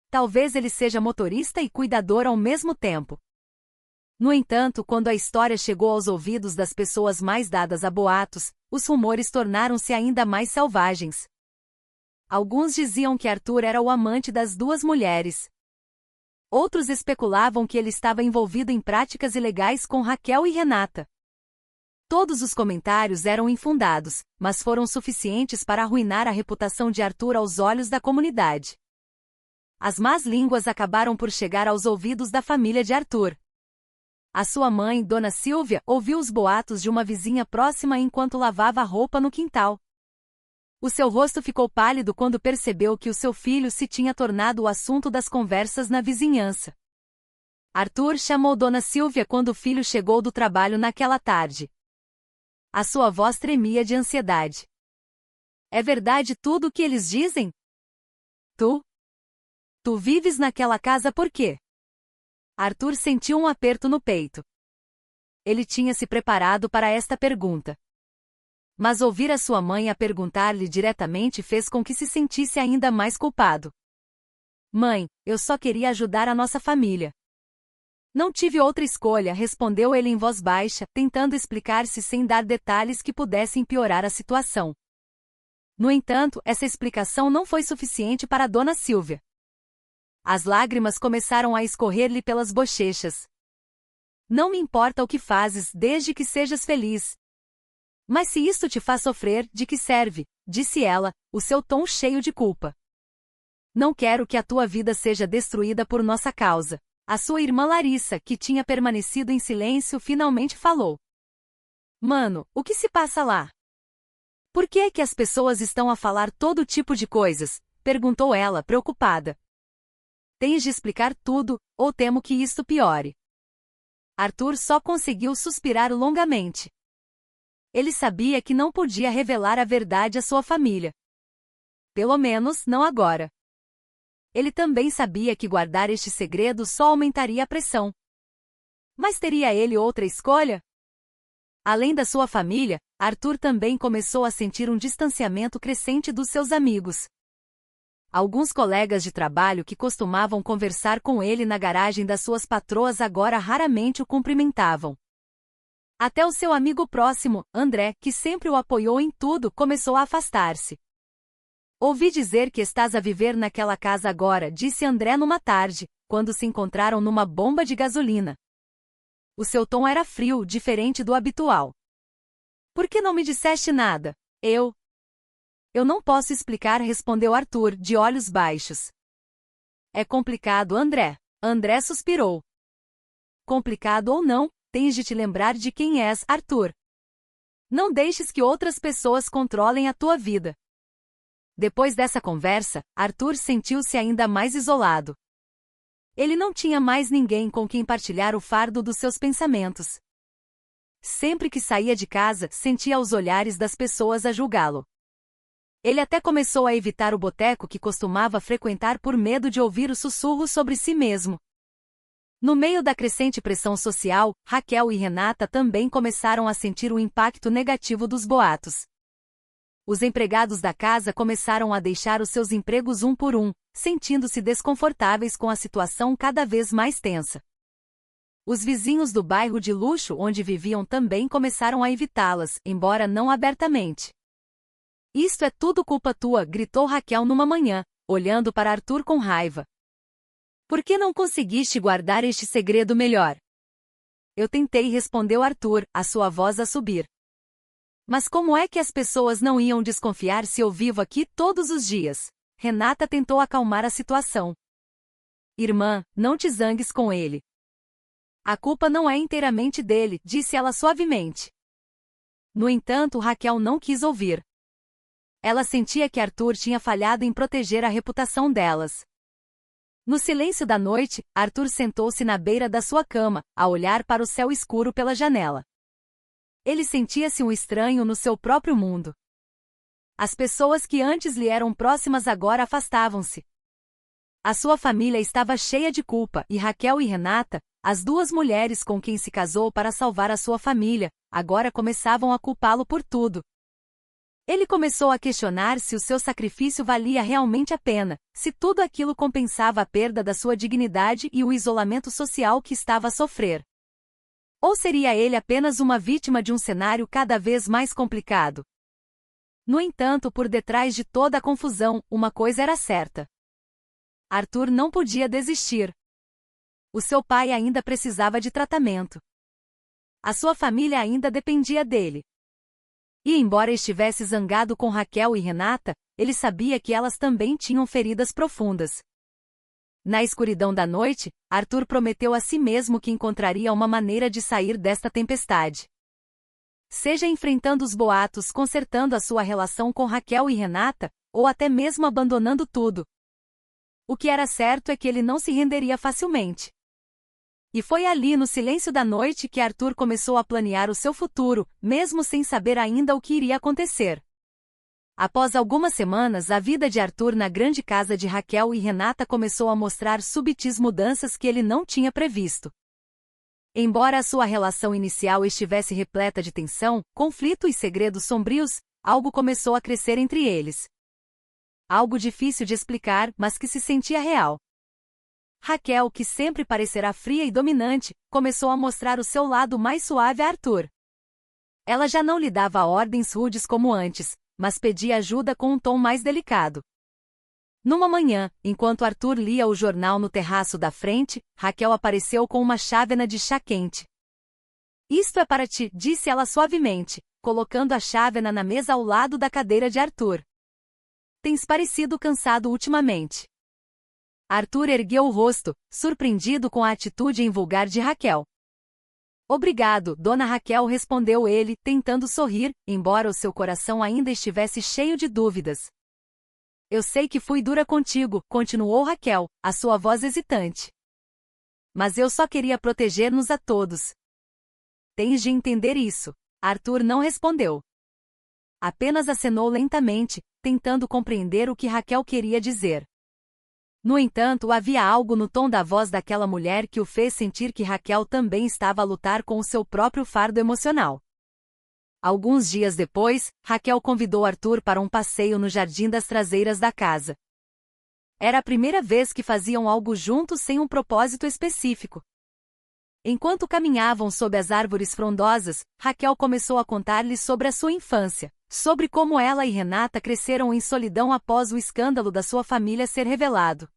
Talvez ele seja motorista e cuidador ao mesmo tempo. No entanto, quando a história chegou aos ouvidos das pessoas mais dadas a boatos, os rumores tornaram-se ainda mais selvagens. Alguns diziam que Arthur era o amante das duas mulheres. Outros especulavam que ele estava envolvido em práticas ilegais com Raquel e Renata. Todos os comentários eram infundados, mas foram suficientes para arruinar a reputação de Arthur aos olhos da comunidade. As más línguas acabaram por chegar aos ouvidos da família de Arthur. A sua mãe, Dona Silvia, ouviu os boatos de uma vizinha próxima enquanto lavava a roupa no quintal. O seu rosto ficou pálido quando percebeu que o seu filho se tinha tornado o assunto das conversas na vizinhança. Arthur chamou Dona Silvia quando o filho chegou do trabalho naquela tarde. A sua voz tremia de ansiedade. É verdade tudo o que eles dizem? Tu vives naquela casa por quê? Arthur sentiu um aperto no peito. Ele tinha se preparado para esta pergunta. Mas ouvir a sua mãe a perguntar-lhe diretamente fez com que se sentisse ainda mais culpado. Mãe, eu só queria ajudar a nossa família. Não tive outra escolha, respondeu ele em voz baixa, tentando explicar-se sem dar detalhes que pudessem piorar a situação. No entanto, essa explicação não foi suficiente para Dona Silvia. As lágrimas começaram a escorrer-lhe pelas bochechas. Não me importa o que fazes, desde que sejas feliz. Mas se isto te faz sofrer, de que serve? Disse ela, o seu tom cheio de culpa. Não quero que a tua vida seja destruída por nossa causa. A sua irmã Larissa, que tinha permanecido em silêncio, finalmente falou. Mano, o que se passa lá? Por que é que as pessoas estão a falar todo tipo de coisas? Perguntou ela, preocupada. Tens de explicar tudo, ou temo que isto piore. Arthur só conseguiu suspirar longamente. Ele sabia que não podia revelar a verdade à sua família. Pelo menos, não agora. Ele também sabia que guardar este segredo só aumentaria a pressão. Mas teria ele outra escolha? Além da sua família, Arthur também começou a sentir um distanciamento crescente dos seus amigos. Alguns colegas de trabalho que costumavam conversar com ele na garagem das suas patroas agora raramente o cumprimentavam. Até o seu amigo próximo, André, que sempre o apoiou em tudo, começou a afastar-se. Ouvi dizer que estás a viver naquela casa agora, disse André numa tarde, quando se encontraram numa bomba de gasolina. O seu tom era frio, diferente do habitual. Por que não me disseste nada? Eu não posso explicar, respondeu Arthur, de olhos baixos. É complicado, André. André suspirou. Complicado ou não, tens de te lembrar de quem és, Arthur. Não deixes que outras pessoas controlem a tua vida. Depois dessa conversa, Arthur sentiu-se ainda mais isolado. Ele não tinha mais ninguém com quem partilhar o fardo dos seus pensamentos. Sempre que saía de casa, sentia os olhares das pessoas a julgá-lo. Ele até começou a evitar o boteco que costumava frequentar por medo de ouvir os sussurros sobre si mesmo. No meio da crescente pressão social, Raquel e Renata também começaram a sentir o impacto negativo dos boatos. Os empregados da casa começaram a deixar os seus empregos um por um, sentindo-se desconfortáveis com a situação cada vez mais tensa. Os vizinhos do bairro de luxo onde viviam também começaram a evitá-las, embora não abertamente. Isto é tudo culpa tua, gritou Raquel numa manhã, olhando para Arthur com raiva. Por que não conseguiste guardar este segredo melhor? Eu tentei, respondeu Arthur, a sua voz a subir. Mas como é que as pessoas não iam desconfiar se eu vivo aqui todos os dias? Renata tentou acalmar a situação. Irmã, não te zangues com ele. A culpa não é inteiramente dele, disse ela suavemente. No entanto, Raquel não quis ouvir. Ela sentia que Arthur tinha falhado em proteger a reputação delas. No silêncio da noite, Arthur sentou-se na beira da sua cama, a olhar para o céu escuro pela janela. Ele sentia-se um estranho no seu próprio mundo. As pessoas que antes lhe eram próximas agora afastavam-se. A sua família estava cheia de culpa e Raquel e Renata, as duas mulheres com quem se casou para salvar a sua família, agora começavam a culpá-lo por tudo. Ele começou a questionar se o seu sacrifício valia realmente a pena, se tudo aquilo compensava a perda da sua dignidade e o isolamento social que estava a sofrer. Ou seria ele apenas uma vítima de um cenário cada vez mais complicado? No entanto, por detrás de toda a confusão, uma coisa era certa. Arthur não podia desistir. O seu pai ainda precisava de tratamento. A sua família ainda dependia dele. E embora estivesse zangado com Raquel e Renata, ele sabia que elas também tinham feridas profundas. Na escuridão da noite, Arthur prometeu a si mesmo que encontraria uma maneira de sair desta tempestade. Seja enfrentando os boatos, consertando a sua relação com Raquel e Renata, ou até mesmo abandonando tudo. O que era certo é que ele não se renderia facilmente. E foi ali no silêncio da noite que Arthur começou a planear o seu futuro, mesmo sem saber ainda o que iria acontecer. Após algumas semanas, a vida de Arthur na grande casa de Raquel e Renata começou a mostrar súbitas mudanças que ele não tinha previsto. Embora a sua relação inicial estivesse repleta de tensão, conflito e segredos sombrios, algo começou a crescer entre eles. Algo difícil de explicar, mas que se sentia real. Raquel, que sempre parecerá fria e dominante, começou a mostrar o seu lado mais suave a Arthur. Ela já não lhe dava ordens rudes como antes, mas pedia ajuda com um tom mais delicado. Numa manhã, enquanto Arthur lia o jornal no terraço da frente, Raquel apareceu com uma chávena de chá quente. Isto é para ti, disse ela suavemente, colocando a chávena na mesa ao lado da cadeira de Arthur. Tens parecido cansado ultimamente. Arthur ergueu o rosto, surpreendido com a atitude invulgar de Raquel. Obrigado, dona Raquel, respondeu ele, tentando sorrir, embora o seu coração ainda estivesse cheio de dúvidas. Eu sei que fui dura contigo, continuou Raquel, a sua voz hesitante. Mas eu só queria proteger-nos a todos. Tens de entender isso. Arthur não respondeu. Apenas acenou lentamente, tentando compreender o que Raquel queria dizer. No entanto, havia algo no tom da voz daquela mulher que o fez sentir que Raquel também estava a lutar com o seu próprio fardo emocional. Alguns dias depois, Raquel convidou Arthur para um passeio no jardim das traseiras da casa. Era a primeira vez que faziam algo juntos sem um propósito específico. Enquanto caminhavam sob as árvores frondosas, Raquel começou a contar-lhe sobre a sua infância, sobre como ela e Renata cresceram em solidão após o escândalo da sua família ser revelado.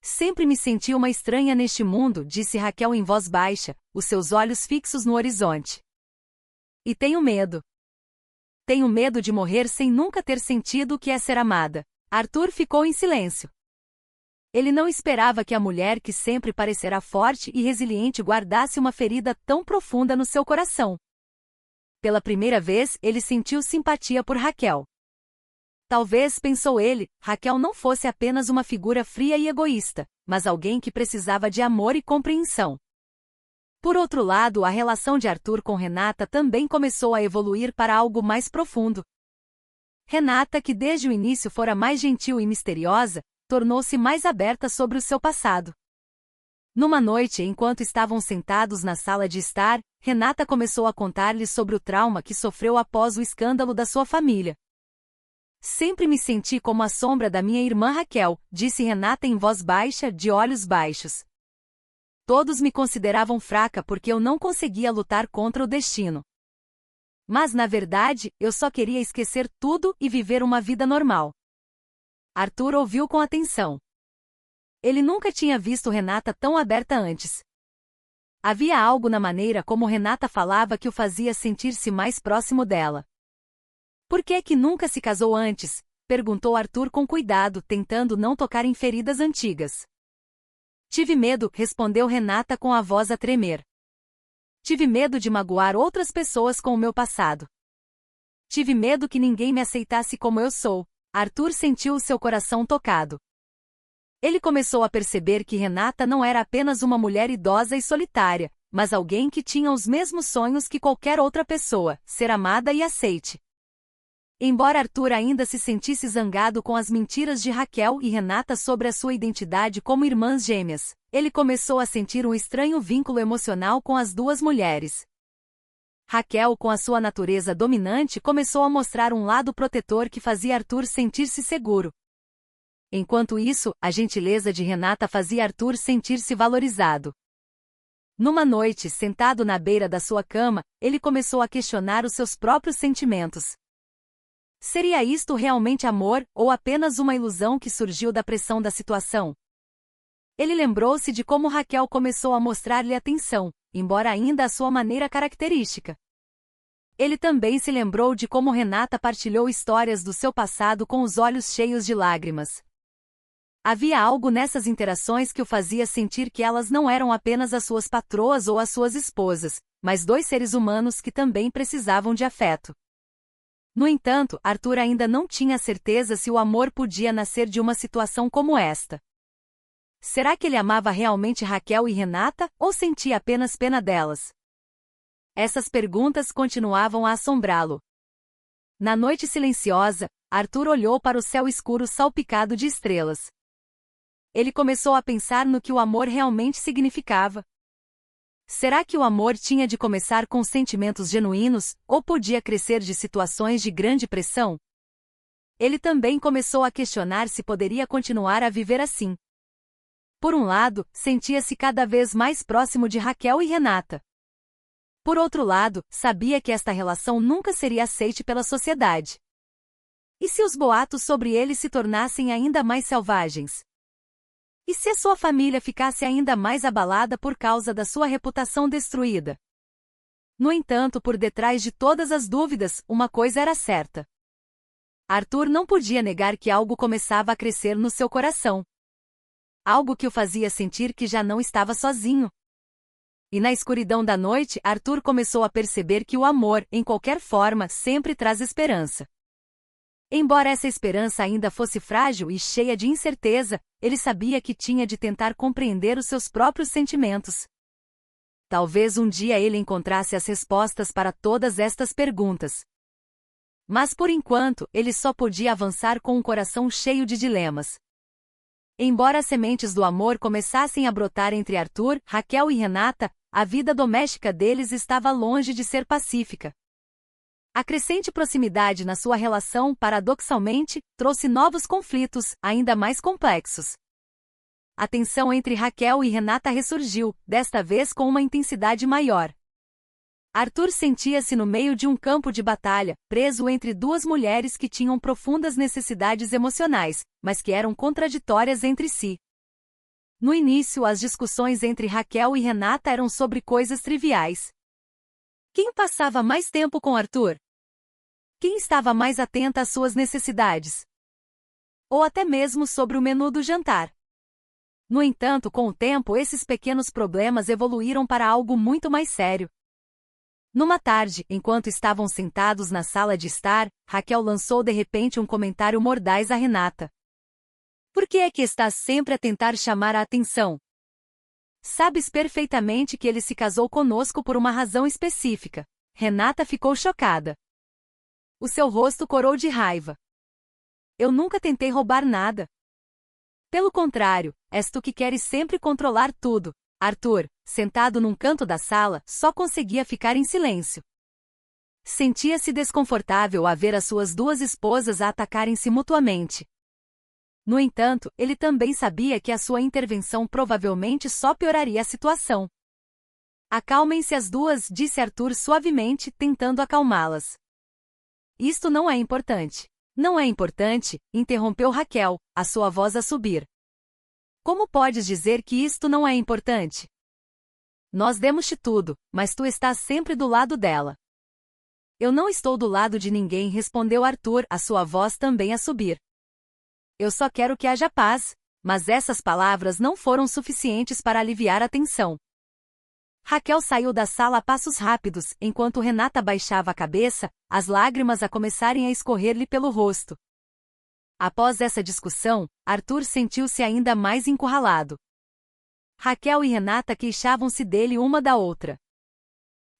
Sempre me senti uma estranha neste mundo, disse Raquel em voz baixa, os seus olhos fixos no horizonte. E tenho medo. Tenho medo de morrer sem nunca ter sentido o que é ser amada. Arthur ficou em silêncio. Ele não esperava que a mulher que sempre parecerá forte e resiliente guardasse uma ferida tão profunda no seu coração. Pela primeira vez, ele sentiu simpatia por Raquel. Talvez, pensou ele, Raquel não fosse apenas uma figura fria e egoísta, mas alguém que precisava de amor e compreensão. Por outro lado, a relação de Arthur com Renata também começou a evoluir para algo mais profundo. Renata, que desde o início fora mais gentil e misteriosa, tornou-se mais aberta sobre o seu passado. Numa noite, enquanto estavam sentados na sala de estar, Renata começou a contar-lhe sobre o trauma que sofreu após o escândalo da sua família. Sempre me senti como a sombra da minha irmã Raquel, disse Renata em voz baixa, de olhos baixos. Todos me consideravam fraca porque eu não conseguia lutar contra o destino. Mas na verdade, eu só queria esquecer tudo e viver uma vida normal. Arthur ouviu com atenção. Ele nunca tinha visto Renata tão aberta antes. Havia algo na maneira como Renata falava que o fazia sentir-se mais próximo dela. Por que é que nunca se casou antes? Perguntou Arthur com cuidado, tentando não tocar em feridas antigas. Tive medo, respondeu Renata com a voz a tremer. Tive medo de magoar outras pessoas com o meu passado. Tive medo que ninguém me aceitasse como eu sou. Arthur sentiu o seu coração tocado. Ele começou a perceber que Renata não era apenas uma mulher idosa e solitária, mas alguém que tinha os mesmos sonhos que qualquer outra pessoa, ser amada e aceite. Embora Arthur ainda se sentisse zangado com as mentiras de Raquel e Renata sobre a sua identidade como irmãs gêmeas, ele começou a sentir um estranho vínculo emocional com as duas mulheres. Raquel, com a sua natureza dominante, começou a mostrar um lado protetor que fazia Arthur sentir-se seguro. Enquanto isso, a gentileza de Renata fazia Arthur sentir-se valorizado. Numa noite, sentado na beira da sua cama, ele começou a questionar os seus próprios sentimentos. Seria isto realmente amor, ou apenas uma ilusão que surgiu da pressão da situação? Ele lembrou-se de como Raquel começou a mostrar-lhe atenção, embora ainda à sua maneira característica. Ele também se lembrou de como Renata partilhou histórias do seu passado com os olhos cheios de lágrimas. Havia algo nessas interações que o fazia sentir que elas não eram apenas as suas patroas ou as suas esposas, mas dois seres humanos que também precisavam de afeto. No entanto, Arthur ainda não tinha certeza se o amor podia nascer de uma situação como esta. Será que ele amava realmente Raquel e Renata, ou sentia apenas pena delas? Essas perguntas continuavam a assombrá-lo. Na noite silenciosa, Arthur olhou para o céu escuro salpicado de estrelas. Ele começou a pensar no que o amor realmente significava. Será que o amor tinha de começar com sentimentos genuínos, ou podia crescer de situações de grande pressão? Ele também começou a questionar se poderia continuar a viver assim. Por um lado, sentia-se cada vez mais próximo de Raquel e Renata. Por outro lado, sabia que esta relação nunca seria aceite pela sociedade. E se os boatos sobre ele se tornassem ainda mais selvagens? E se a sua família ficasse ainda mais abalada por causa da sua reputação destruída? No entanto, por detrás de todas as dúvidas, uma coisa era certa. Arthur não podia negar que algo começava a crescer no seu coração. Algo que o fazia sentir que já não estava sozinho. E na escuridão da noite, Arthur começou a perceber que o amor, em qualquer forma, sempre traz esperança. Embora essa esperança ainda fosse frágil e cheia de incerteza, ele sabia que tinha de tentar compreender os seus próprios sentimentos. Talvez um dia ele encontrasse as respostas para todas estas perguntas. Mas por enquanto, ele só podia avançar com um coração cheio de dilemas. Embora as sementes do amor começassem a brotar entre Arthur, Raquel e Renata, a vida doméstica deles estava longe de ser pacífica. A crescente proximidade na sua relação, paradoxalmente, trouxe novos conflitos, ainda mais complexos. A tensão entre Raquel e Renata ressurgiu, desta vez com uma intensidade maior. Arthur sentia-se no meio de um campo de batalha, preso entre duas mulheres que tinham profundas necessidades emocionais, mas que eram contraditórias entre si. No início, as discussões entre Raquel e Renata eram sobre coisas triviais. Quem passava mais tempo com Arthur? Quem estava mais atenta às suas necessidades? Ou até mesmo sobre o menu do jantar. No entanto, com o tempo, esses pequenos problemas evoluíram para algo muito mais sério. Numa tarde, enquanto estavam sentados na sala de estar, Raquel lançou de repente um comentário mordaz a Renata. Por que é que estás sempre a tentar chamar a atenção? Sabes perfeitamente que ele se casou conosco por uma razão específica. Renata ficou chocada. O seu rosto corou de raiva. Eu nunca tentei roubar nada. Pelo contrário, és tu que queres sempre controlar tudo. Arthur, sentado num canto da sala, só conseguia ficar em silêncio. Sentia-se desconfortável a ver as suas duas esposas a atacarem-se mutuamente. No entanto, ele também sabia que a sua intervenção provavelmente só pioraria a situação. Acalmem-se as duas, disse Arthur suavemente, tentando acalmá-las. Isto não é importante. Não é importante, interrompeu Raquel, a sua voz a subir. Como podes dizer que isto não é importante? Nós demos-te tudo, mas tu estás sempre do lado dela. Eu não estou do lado de ninguém, respondeu Arthur, a sua voz também a subir. Eu só quero que haja paz, mas essas palavras não foram suficientes para aliviar a tensão. Raquel saiu da sala a passos rápidos, enquanto Renata baixava a cabeça, as lágrimas a começarem a escorrer-lhe pelo rosto. Após essa discussão, Arthur sentiu-se ainda mais encurralado. Raquel e Renata queixavam-se dele uma da outra.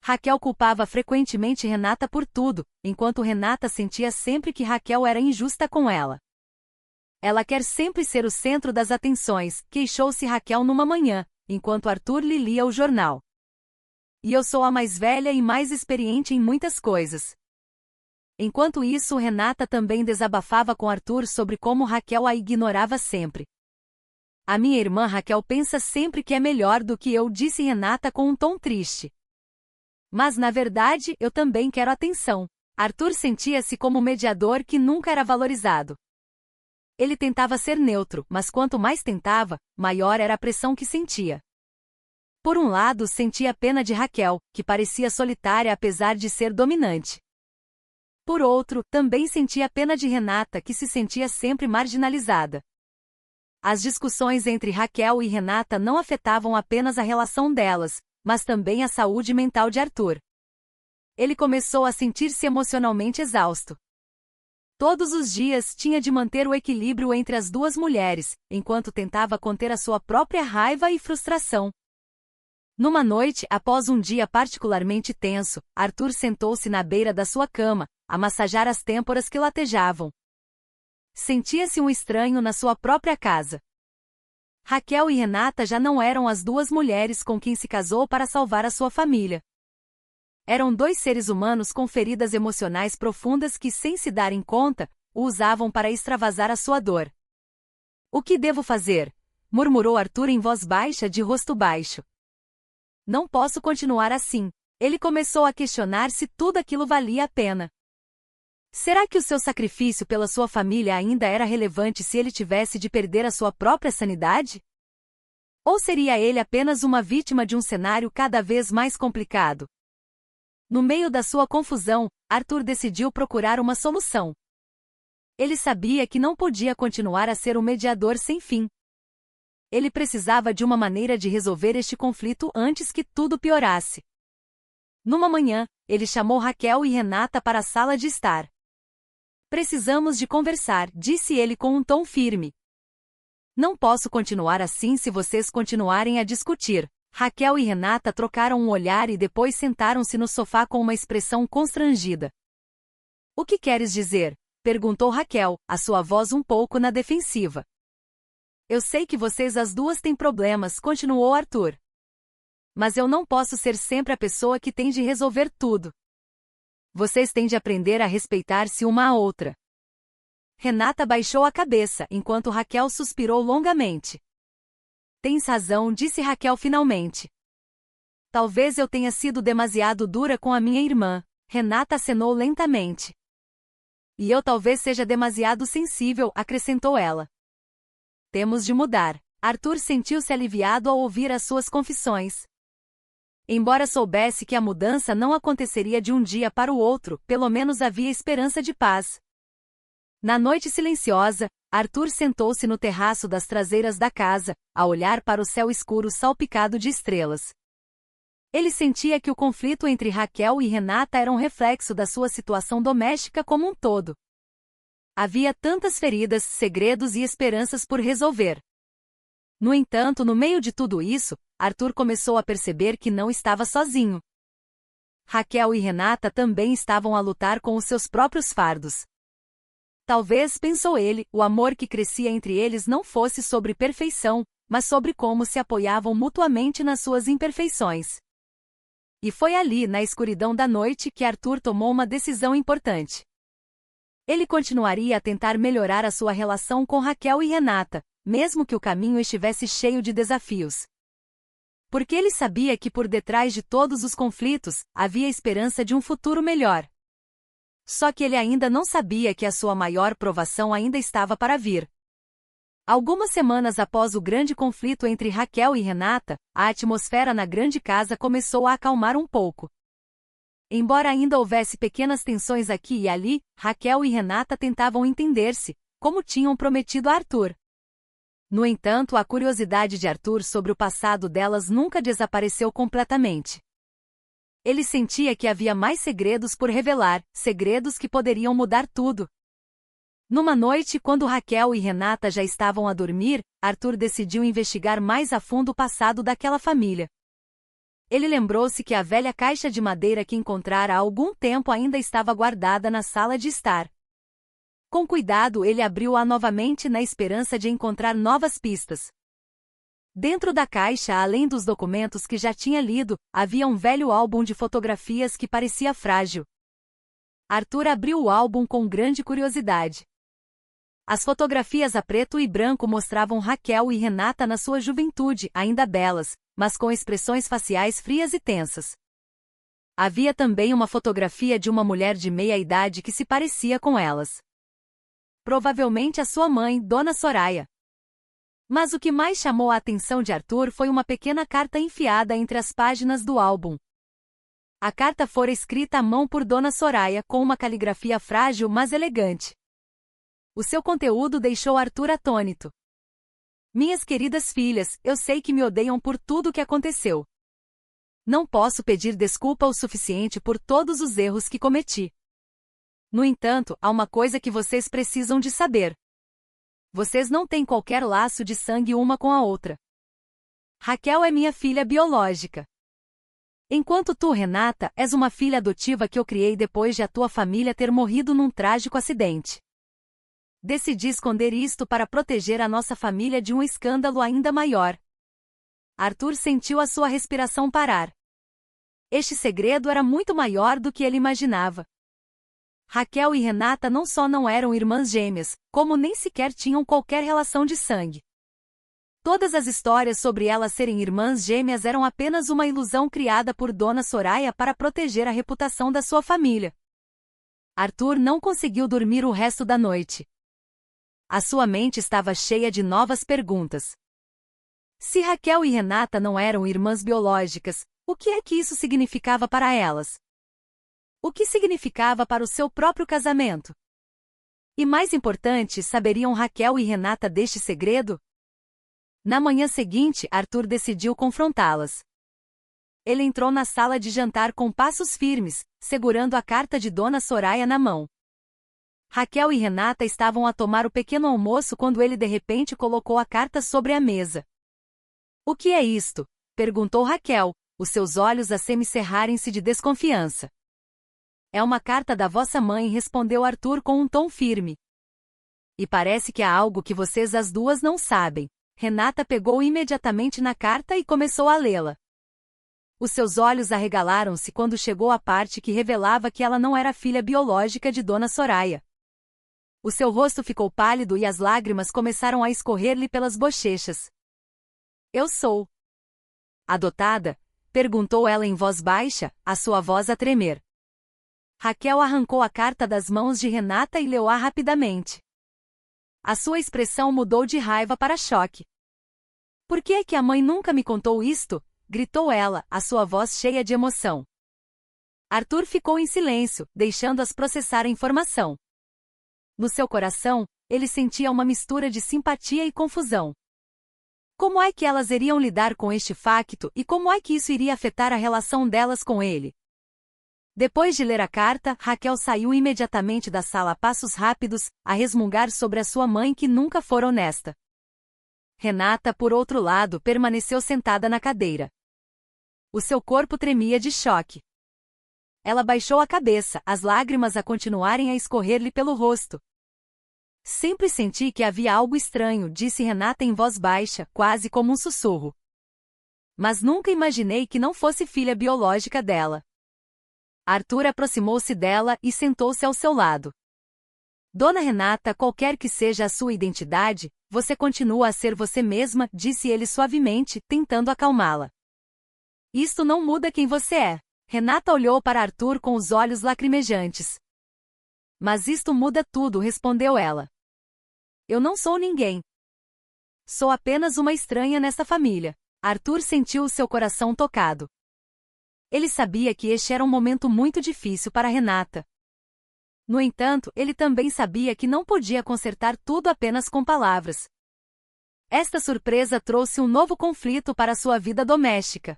Raquel culpava frequentemente Renata por tudo, enquanto Renata sentia sempre que Raquel era injusta com ela. Ela quer sempre ser o centro das atenções, queixou-se Raquel numa manhã, enquanto Arthur lhe lia o jornal. E eu sou a mais velha e mais experiente em muitas coisas. Enquanto isso, Renata também desabafava com Arthur sobre como Raquel a ignorava sempre. A minha irmã Raquel pensa sempre que é melhor do que eu, disse Renata com um tom triste. Mas na verdade, eu também quero atenção. Arthur sentia-se como um mediador que nunca era valorizado. Ele tentava ser neutro, mas quanto mais tentava, maior era a pressão que sentia. Por um lado, sentia pena de Raquel, que parecia solitária apesar de ser dominante. Por outro, também sentia pena de Renata, que se sentia sempre marginalizada. As discussões entre Raquel e Renata não afetavam apenas a relação delas, mas também a saúde mental de Arthur. Ele começou a sentir-se emocionalmente exausto. Todos os dias tinha de manter o equilíbrio entre as duas mulheres, enquanto tentava conter a sua própria raiva e frustração. Numa noite, após um dia particularmente tenso, Arthur sentou-se na beira da sua cama, a massajar as têmporas que latejavam. Sentia-se um estranho na sua própria casa. Raquel e Renata já não eram as duas mulheres com quem se casou para salvar a sua família. Eram dois seres humanos com feridas emocionais profundas que, sem se darem conta, o usavam para extravasar a sua dor. O que devo fazer? Murmurou Arthur em voz baixa, de rosto baixo. Não posso continuar assim. Ele começou a questionar se tudo aquilo valia a pena. Será que o seu sacrifício pela sua família ainda era relevante se ele tivesse de perder a sua própria sanidade? Ou seria ele apenas uma vítima de um cenário cada vez mais complicado? No meio da sua confusão, Arthur decidiu procurar uma solução. Ele sabia que não podia continuar a ser um mediador sem fim. Ele precisava de uma maneira de resolver este conflito antes que tudo piorasse. Numa manhã, ele chamou Raquel e Renata para a sala de estar. Precisamos de conversar, disse ele com um tom firme. Não posso continuar assim se vocês continuarem a discutir. Raquel e Renata trocaram um olhar e depois sentaram-se no sofá com uma expressão constrangida. O que queres dizer? Perguntou Raquel, a sua voz um pouco na defensiva. Eu sei que vocês as duas têm problemas, continuou Arthur. Mas eu não posso ser sempre a pessoa que tem de resolver tudo. Vocês têm de aprender a respeitar-se uma à outra. Renata baixou a cabeça, enquanto Raquel suspirou longamente. Tens razão, disse Raquel finalmente. Talvez eu tenha sido demasiado dura com a minha irmã, Renata acenou lentamente. E eu talvez seja demasiado sensível, acrescentou ela. Temos de mudar. Arthur sentiu-se aliviado ao ouvir as suas confissões. Embora soubesse que a mudança não aconteceria de um dia para o outro, pelo menos havia esperança de paz. Na noite silenciosa, Arthur sentou-se no terraço das traseiras da casa, a olhar para o céu escuro salpicado de estrelas. Ele sentia que o conflito entre Raquel e Renata era um reflexo da sua situação doméstica como um todo. Havia tantas feridas, segredos e esperanças por resolver. No entanto, no meio de tudo isso, Arthur começou a perceber que não estava sozinho. Raquel e Renata também estavam a lutar com os seus próprios fardos. Talvez, pensou ele, o amor que crescia entre eles não fosse sobre perfeição, mas sobre como se apoiavam mutuamente nas suas imperfeições. E foi ali, na escuridão da noite, que Arthur tomou uma decisão importante. Ele continuaria a tentar melhorar a sua relação com Raquel e Renata, mesmo que o caminho estivesse cheio de desafios. Porque ele sabia que por detrás de todos os conflitos, havia esperança de um futuro melhor. Só que ele ainda não sabia que a sua maior provação ainda estava para vir. Algumas semanas após o grande conflito entre Raquel e Renata, a atmosfera na grande casa começou a acalmar um pouco. Embora ainda houvesse pequenas tensões aqui e ali, Raquel e Renata tentavam entender-se, como tinham prometido a Arthur. No entanto, a curiosidade de Arthur sobre o passado delas nunca desapareceu completamente. Ele sentia que havia mais segredos por revelar, segredos que poderiam mudar tudo. Numa noite, quando Raquel e Renata já estavam a dormir, Arthur decidiu investigar mais a fundo o passado daquela família. Ele lembrou-se que a velha caixa de madeira que encontrara há algum tempo ainda estava guardada na sala de estar. Com cuidado, ele abriu-a novamente na esperança de encontrar novas pistas. Dentro da caixa, além dos documentos que já tinha lido, havia um velho álbum de fotografias que parecia frágil. Arthur abriu o álbum com grande curiosidade. As fotografias a preto e branco mostravam Raquel e Renata na sua juventude, ainda belas, mas com expressões faciais frias e tensas. Havia também uma fotografia de uma mulher de meia-idade que se parecia com elas. Provavelmente a sua mãe, Dona Soraya. Mas o que mais chamou a atenção de Arthur foi uma pequena carta enfiada entre as páginas do álbum. A carta fora escrita à mão por Dona Soraya com uma caligrafia frágil mas elegante. O seu conteúdo deixou Arthur atônito. Minhas queridas filhas, eu sei que me odeiam por tudo o que aconteceu. Não posso pedir desculpa o suficiente por todos os erros que cometi. No entanto, há uma coisa que vocês precisam de saber. Vocês não têm qualquer laço de sangue uma com a outra. Raquel é minha filha biológica. Enquanto tu, Renata, és uma filha adotiva que eu criei depois de a tua família ter morrido num trágico acidente. Decidi esconder isto para proteger a nossa família de um escândalo ainda maior. Arthur sentiu a sua respiração parar. Este segredo era muito maior do que ele imaginava. Raquel e Renata não só não eram irmãs gêmeas, como nem sequer tinham qualquer relação de sangue. Todas as histórias sobre elas serem irmãs gêmeas eram apenas uma ilusão criada por Dona Soraya para proteger a reputação da sua família. Arthur não conseguiu dormir o resto da noite. A sua mente estava cheia de novas perguntas. Se Raquel e Renata não eram irmãs biológicas, o que é que isso significava para elas? O que significava para o seu próprio casamento? E mais importante, saberiam Raquel e Renata deste segredo? Na manhã seguinte, Arthur decidiu confrontá-las. Ele entrou na sala de jantar com passos firmes, segurando a carta de Dona Soraya na mão. Raquel e Renata estavam a tomar o pequeno almoço quando ele de repente colocou a carta sobre a mesa. O que é isto? Perguntou Raquel, os seus olhos a semicerrarem-se de desconfiança. É uma carta da vossa mãe, respondeu Arthur com um tom firme. E parece que há algo que vocês as duas não sabem. Renata pegou imediatamente na carta e começou a lê-la. Os seus olhos arregalaram-se quando chegou à parte que revelava que ela não era filha biológica de Dona Soraya. O seu rosto ficou pálido e as lágrimas começaram a escorrer-lhe pelas bochechas. Eu sou adotada? Perguntou ela em voz baixa, a sua voz a tremer. Raquel arrancou a carta das mãos de Renata e leu-a rapidamente. A sua expressão mudou de raiva para choque. Por que é que a mãe nunca me contou isto? Gritou ela, a sua voz cheia de emoção. Arthur ficou em silêncio, deixando-as processar a informação. No seu coração, ele sentia uma mistura de simpatia e confusão. Como é que elas iriam lidar com este facto e como é que isso iria afetar a relação delas com ele? Depois de ler a carta, Raquel saiu imediatamente da sala a passos rápidos, a resmungar sobre a sua mãe que nunca fora honesta. Renata, por outro lado, permaneceu sentada na cadeira. O seu corpo tremia de choque. Ela baixou a cabeça, as lágrimas a continuarem a escorrer-lhe pelo rosto. Sempre senti que havia algo estranho, disse Renata em voz baixa, quase como um sussurro. Mas nunca imaginei que não fosse filha biológica dela. Arthur aproximou-se dela e sentou-se ao seu lado. Dona Renata, qualquer que seja a sua identidade, você continua a ser você mesma, disse ele suavemente, tentando acalmá-la. Isto não muda quem você é. Renata olhou para Arthur com os olhos lacrimejantes. Mas isto muda tudo, respondeu ela. Eu não sou ninguém. Sou apenas uma estranha nessa família. Arthur sentiu o seu coração tocado. Ele sabia que este era um momento muito difícil para Renata. No entanto, ele também sabia que não podia consertar tudo apenas com palavras. Esta surpresa trouxe um novo conflito para sua vida doméstica.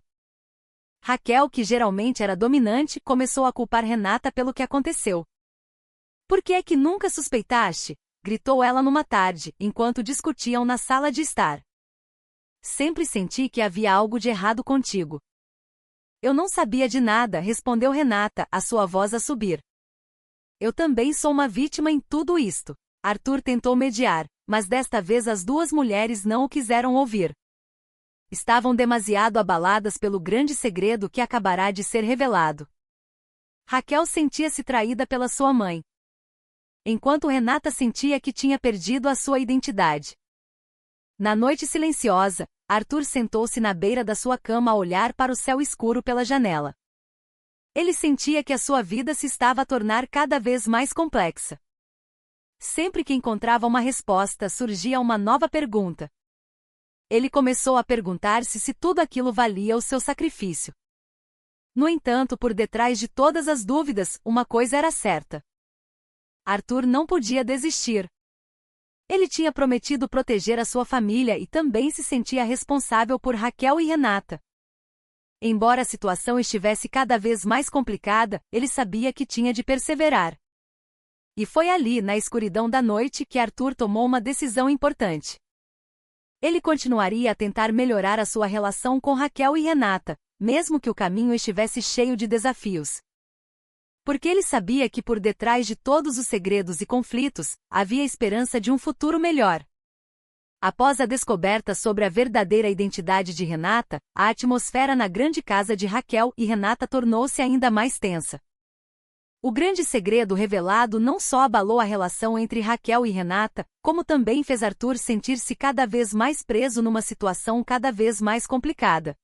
Raquel, que geralmente era dominante, começou a culpar Renata pelo que aconteceu. Por que é que nunca suspeitaste? Gritou ela numa tarde, enquanto discutiam na sala de estar. Sempre senti que havia algo de errado contigo. Eu não sabia de nada, respondeu Renata, a sua voz a subir. Eu também sou uma vítima em tudo isto. Arthur tentou mediar, mas desta vez as duas mulheres não o quiseram ouvir. Estavam demasiado abaladas pelo grande segredo que acabará de ser revelado. Raquel sentia-se traída pela sua mãe, enquanto Renata sentia que tinha perdido a sua identidade. Na noite silenciosa, Arthur sentou-se na beira da sua cama a olhar para o céu escuro pela janela. Ele sentia que a sua vida se estava a tornar cada vez mais complexa. Sempre que encontrava uma resposta, surgia uma nova pergunta. Ele começou a perguntar-se se tudo aquilo valia o seu sacrifício. No entanto, por detrás de todas as dúvidas, uma coisa era certa. Arthur não podia desistir. Ele tinha prometido proteger a sua família e também se sentia responsável por Raquel e Renata. Embora a situação estivesse cada vez mais complicada, ele sabia que tinha de perseverar. E foi ali, na escuridão da noite, que Arthur tomou uma decisão importante. Ele continuaria a tentar melhorar a sua relação com Raquel e Renata, mesmo que o caminho estivesse cheio de desafios. Porque ele sabia que por detrás de todos os segredos e conflitos, havia esperança de um futuro melhor. Após a descoberta sobre a verdadeira identidade de Renata, a atmosfera na grande casa de Raquel e Renata tornou-se ainda mais tensa. O grande segredo revelado não só abalou a relação entre Raquel e Renata, como também fez Arthur sentir-se cada vez mais preso numa situação cada vez mais complicada.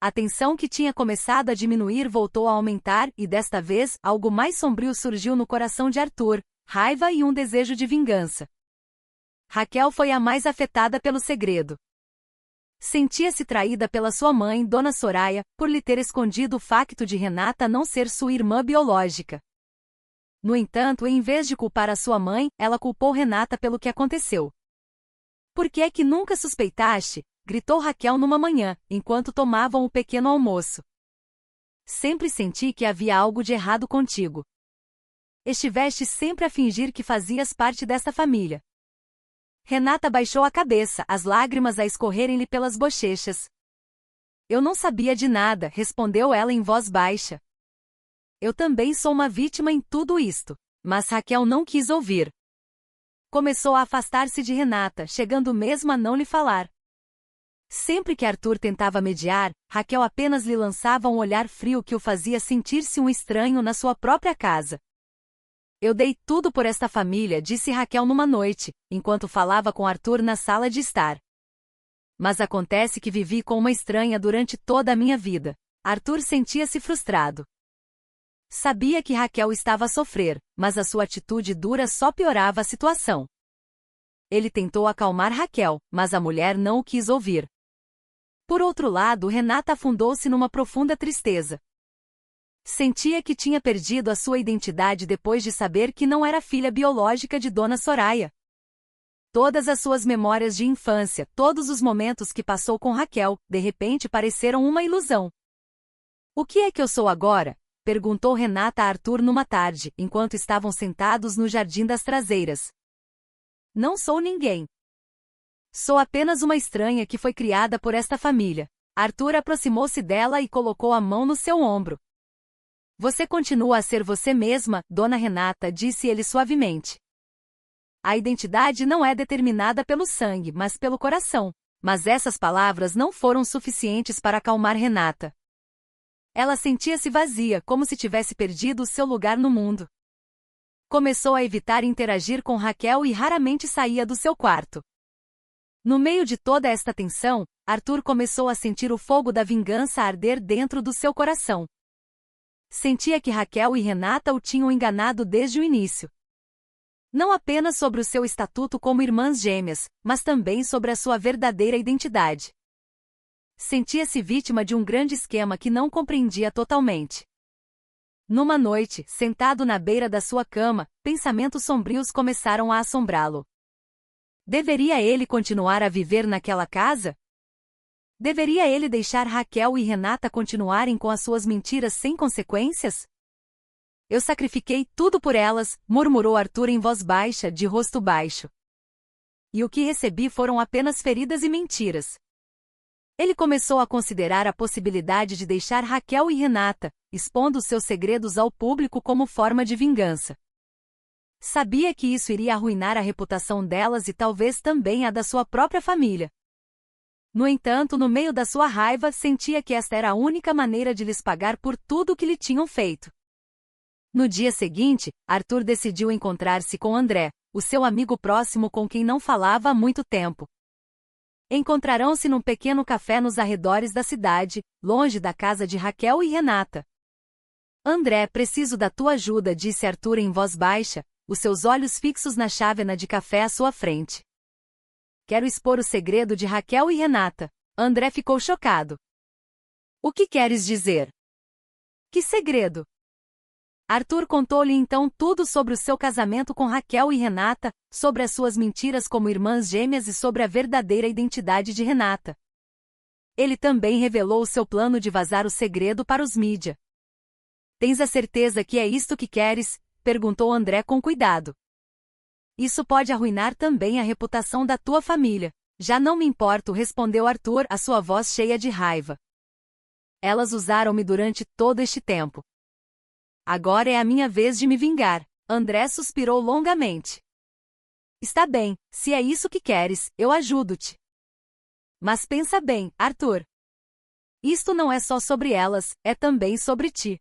A tensão que tinha começado a diminuir voltou a aumentar e desta vez, algo mais sombrio surgiu no coração de Arthur, raiva e um desejo de vingança. Raquel foi a mais afetada pelo segredo. Sentia-se traída pela sua mãe, Dona Soraya, por lhe ter escondido o facto de Renata não ser sua irmã biológica. No entanto, em vez de culpar a sua mãe, ela culpou Renata pelo que aconteceu. Por que é que nunca suspeitaste? Gritou Raquel numa manhã, enquanto tomavam o pequeno almoço. Sempre senti que havia algo de errado contigo. Estiveste sempre a fingir que fazias parte dessa família. Renata baixou a cabeça, as lágrimas a escorrerem-lhe pelas bochechas. Eu não sabia de nada, respondeu ela em voz baixa. Eu também sou uma vítima em tudo isto. Mas Raquel não quis ouvir. Começou a afastar-se de Renata, chegando mesmo a não lhe falar. Sempre que Arthur tentava mediar, Raquel apenas lhe lançava um olhar frio que o fazia sentir-se um estranho na sua própria casa. Eu dei tudo por esta família, disse Raquel numa noite, enquanto falava com Arthur na sala de estar. Mas acontece que vivi com uma estranha durante toda a minha vida. Arthur sentia-se frustrado. Sabia que Raquel estava a sofrer, mas a sua atitude dura só piorava a situação. Ele tentou acalmar Raquel, mas a mulher não o quis ouvir. Por outro lado, Renata afundou-se numa profunda tristeza. Sentia que tinha perdido a sua identidade depois de saber que não era filha biológica de Dona Soraya. Todas as suas memórias de infância, todos os momentos que passou com Raquel, de repente pareceram uma ilusão. O que é que eu sou agora? Perguntou Renata a Arthur numa tarde, enquanto estavam sentados no jardim das traseiras. Não sou ninguém. Sou apenas uma estranha que foi criada por esta família. Arthur aproximou-se dela e colocou a mão no seu ombro. Você continua a ser você mesma, Dona Renata, disse ele suavemente. A identidade não é determinada pelo sangue, mas pelo coração. Mas essas palavras não foram suficientes para acalmar Renata. Ela sentia-se vazia, como se tivesse perdido o seu lugar no mundo. Começou a evitar interagir com Raquel e raramente saía do seu quarto. No meio de toda esta tensão, Arthur começou a sentir o fogo da vingança arder dentro do seu coração. Sentia que Raquel e Renata o tinham enganado desde o início. Não apenas sobre o seu estatuto como irmãs gêmeas, mas também sobre a sua verdadeira identidade. Sentia-se vítima de um grande esquema que não compreendia totalmente. Numa noite, sentado na beira da sua cama, pensamentos sombrios começaram a assombrá-lo. Deveria ele continuar a viver naquela casa? Deveria ele deixar Raquel e Renata continuarem com as suas mentiras sem consequências? Eu sacrifiquei tudo por elas, murmurou Arthur em voz baixa, de rosto baixo. E o que recebi foram apenas feridas e mentiras. Ele começou a considerar a possibilidade de deixar Raquel e Renata, expondo seus segredos ao público como forma de vingança. Sabia que isso iria arruinar a reputação delas e talvez também a da sua própria família. No entanto, no meio da sua raiva, sentia que esta era a única maneira de lhes pagar por tudo o que lhe tinham feito. No dia seguinte, Arthur decidiu encontrar-se com André, o seu amigo próximo com quem não falava há muito tempo. Encontrarão-se num pequeno café nos arredores da cidade, longe da casa de Raquel e Renata. André, preciso da tua ajuda, disse Arthur em voz baixa, os seus olhos fixos na chávena de café à sua frente. Quero expor o segredo de Raquel e Renata. André ficou chocado. O que queres dizer? Que segredo? Arthur contou-lhe então tudo sobre o seu casamento com Raquel e Renata, sobre as suas mentiras como irmãs gêmeas e sobre a verdadeira identidade de Renata. Ele também revelou o seu plano de vazar o segredo para os mídia. Tens a certeza que é isto que queres? Perguntou André com cuidado. Isso pode arruinar também a reputação da tua família. Já não me importo, respondeu Arthur, a sua voz cheia de raiva. Elas usaram-me durante todo este tempo. Agora é a minha vez de me vingar. André suspirou longamente. Está bem, se é isso que queres, eu ajudo-te. Mas pensa bem, Arthur. Isto não é só sobre elas, é também sobre ti.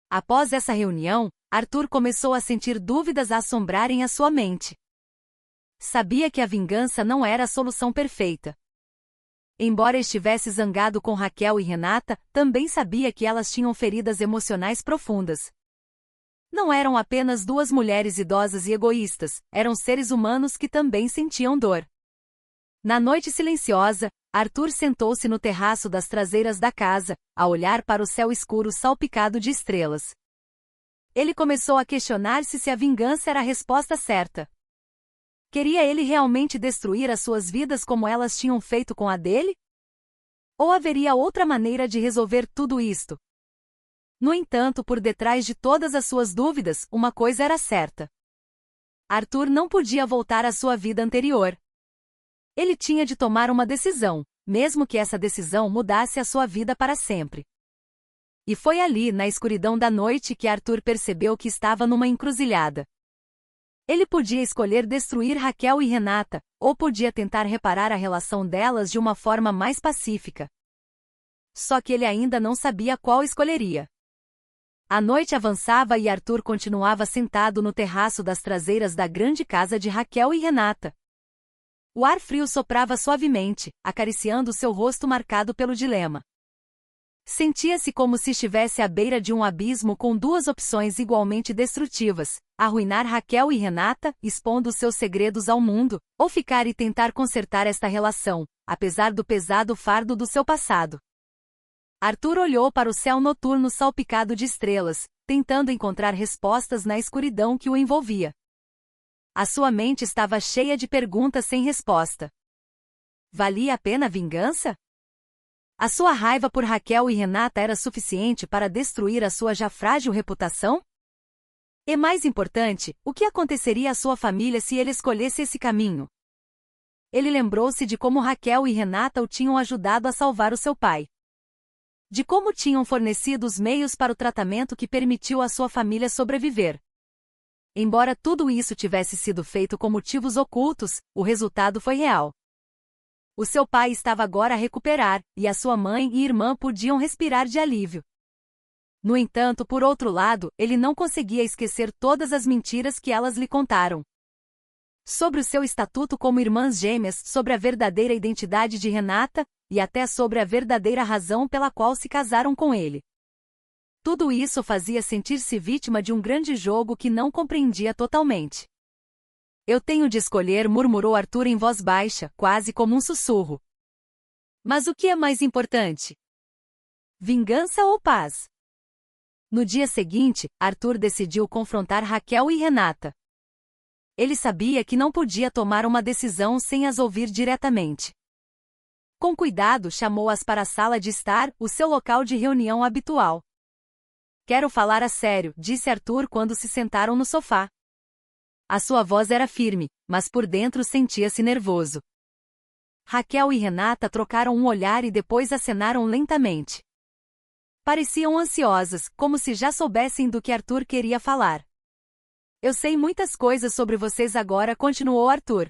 Após essa reunião, Arthur começou a sentir dúvidas a assombrarem a sua mente. Sabia que a vingança não era a solução perfeita. Embora estivesse zangado com Raquel e Renata, também sabia que elas tinham feridas emocionais profundas. Não eram apenas duas mulheres idosas e egoístas, eram seres humanos que também sentiam dor. Na noite silenciosa, Arthur sentou-se no terraço das traseiras da casa, a olhar para o céu escuro salpicado de estrelas. Ele começou a questionar-se se a vingança era a resposta certa. Queria ele realmente destruir as suas vidas como elas tinham feito com a dele? Ou haveria outra maneira de resolver tudo isto? No entanto, por detrás de todas as suas dúvidas, uma coisa era certa. Arthur não podia voltar à sua vida anterior. Ele tinha de tomar uma decisão, mesmo que essa decisão mudasse a sua vida para sempre. E foi ali, na escuridão da noite, que Arthur percebeu que estava numa encruzilhada. Ele podia escolher destruir Raquel e Renata, ou podia tentar reparar a relação delas de uma forma mais pacífica. Só que ele ainda não sabia qual escolheria. A noite avançava e Arthur continuava sentado no terraço das traseiras da grande casa de Raquel e Renata. O ar frio soprava suavemente, acariciando seu rosto marcado pelo dilema. Sentia-se como se estivesse à beira de um abismo com duas opções igualmente destrutivas: arruinar Raquel e Renata, expondo seus segredos ao mundo, ou ficar e tentar consertar esta relação, apesar do pesado fardo do seu passado. Arthur olhou para o céu noturno salpicado de estrelas, tentando encontrar respostas na escuridão que o envolvia. A sua mente estava cheia de perguntas sem resposta. Valia a pena a vingança? A sua raiva por Raquel e Renata era suficiente para destruir a sua já frágil reputação? E mais importante, o que aconteceria à sua família se ele escolhesse esse caminho? Ele lembrou-se de como Raquel e Renata o tinham ajudado a salvar o seu pai. De como tinham fornecido os meios para o tratamento que permitiu à sua família sobreviver. Embora tudo isso tivesse sido feito com motivos ocultos, o resultado foi real. O seu pai estava agora a recuperar, e a sua mãe e irmã podiam respirar de alívio. No entanto, por outro lado, ele não conseguia esquecer todas as mentiras que elas lhe contaram. Sobre o seu estatuto como irmãs gêmeas, sobre a verdadeira identidade de Renata, e até sobre a verdadeira razão pela qual se casaram com ele. Tudo isso fazia sentir-se vítima de um grande jogo que não compreendia totalmente. Eu tenho de escolher, murmurou Arthur em voz baixa, quase como um sussurro. Mas o que é mais importante? Vingança ou paz? No dia seguinte, Arthur decidiu confrontar Raquel e Renata. Ele sabia que não podia tomar uma decisão sem as ouvir diretamente. Com cuidado, chamou-as para a sala de estar, o seu local de reunião habitual. Quero falar a sério, disse Arthur quando se sentaram no sofá. A sua voz era firme, mas por dentro sentia-se nervoso. Raquel e Renata trocaram um olhar e depois acenaram lentamente. Pareciam ansiosas, como se já soubessem do que Arthur queria falar. Eu sei muitas coisas sobre vocês agora, continuou Arthur.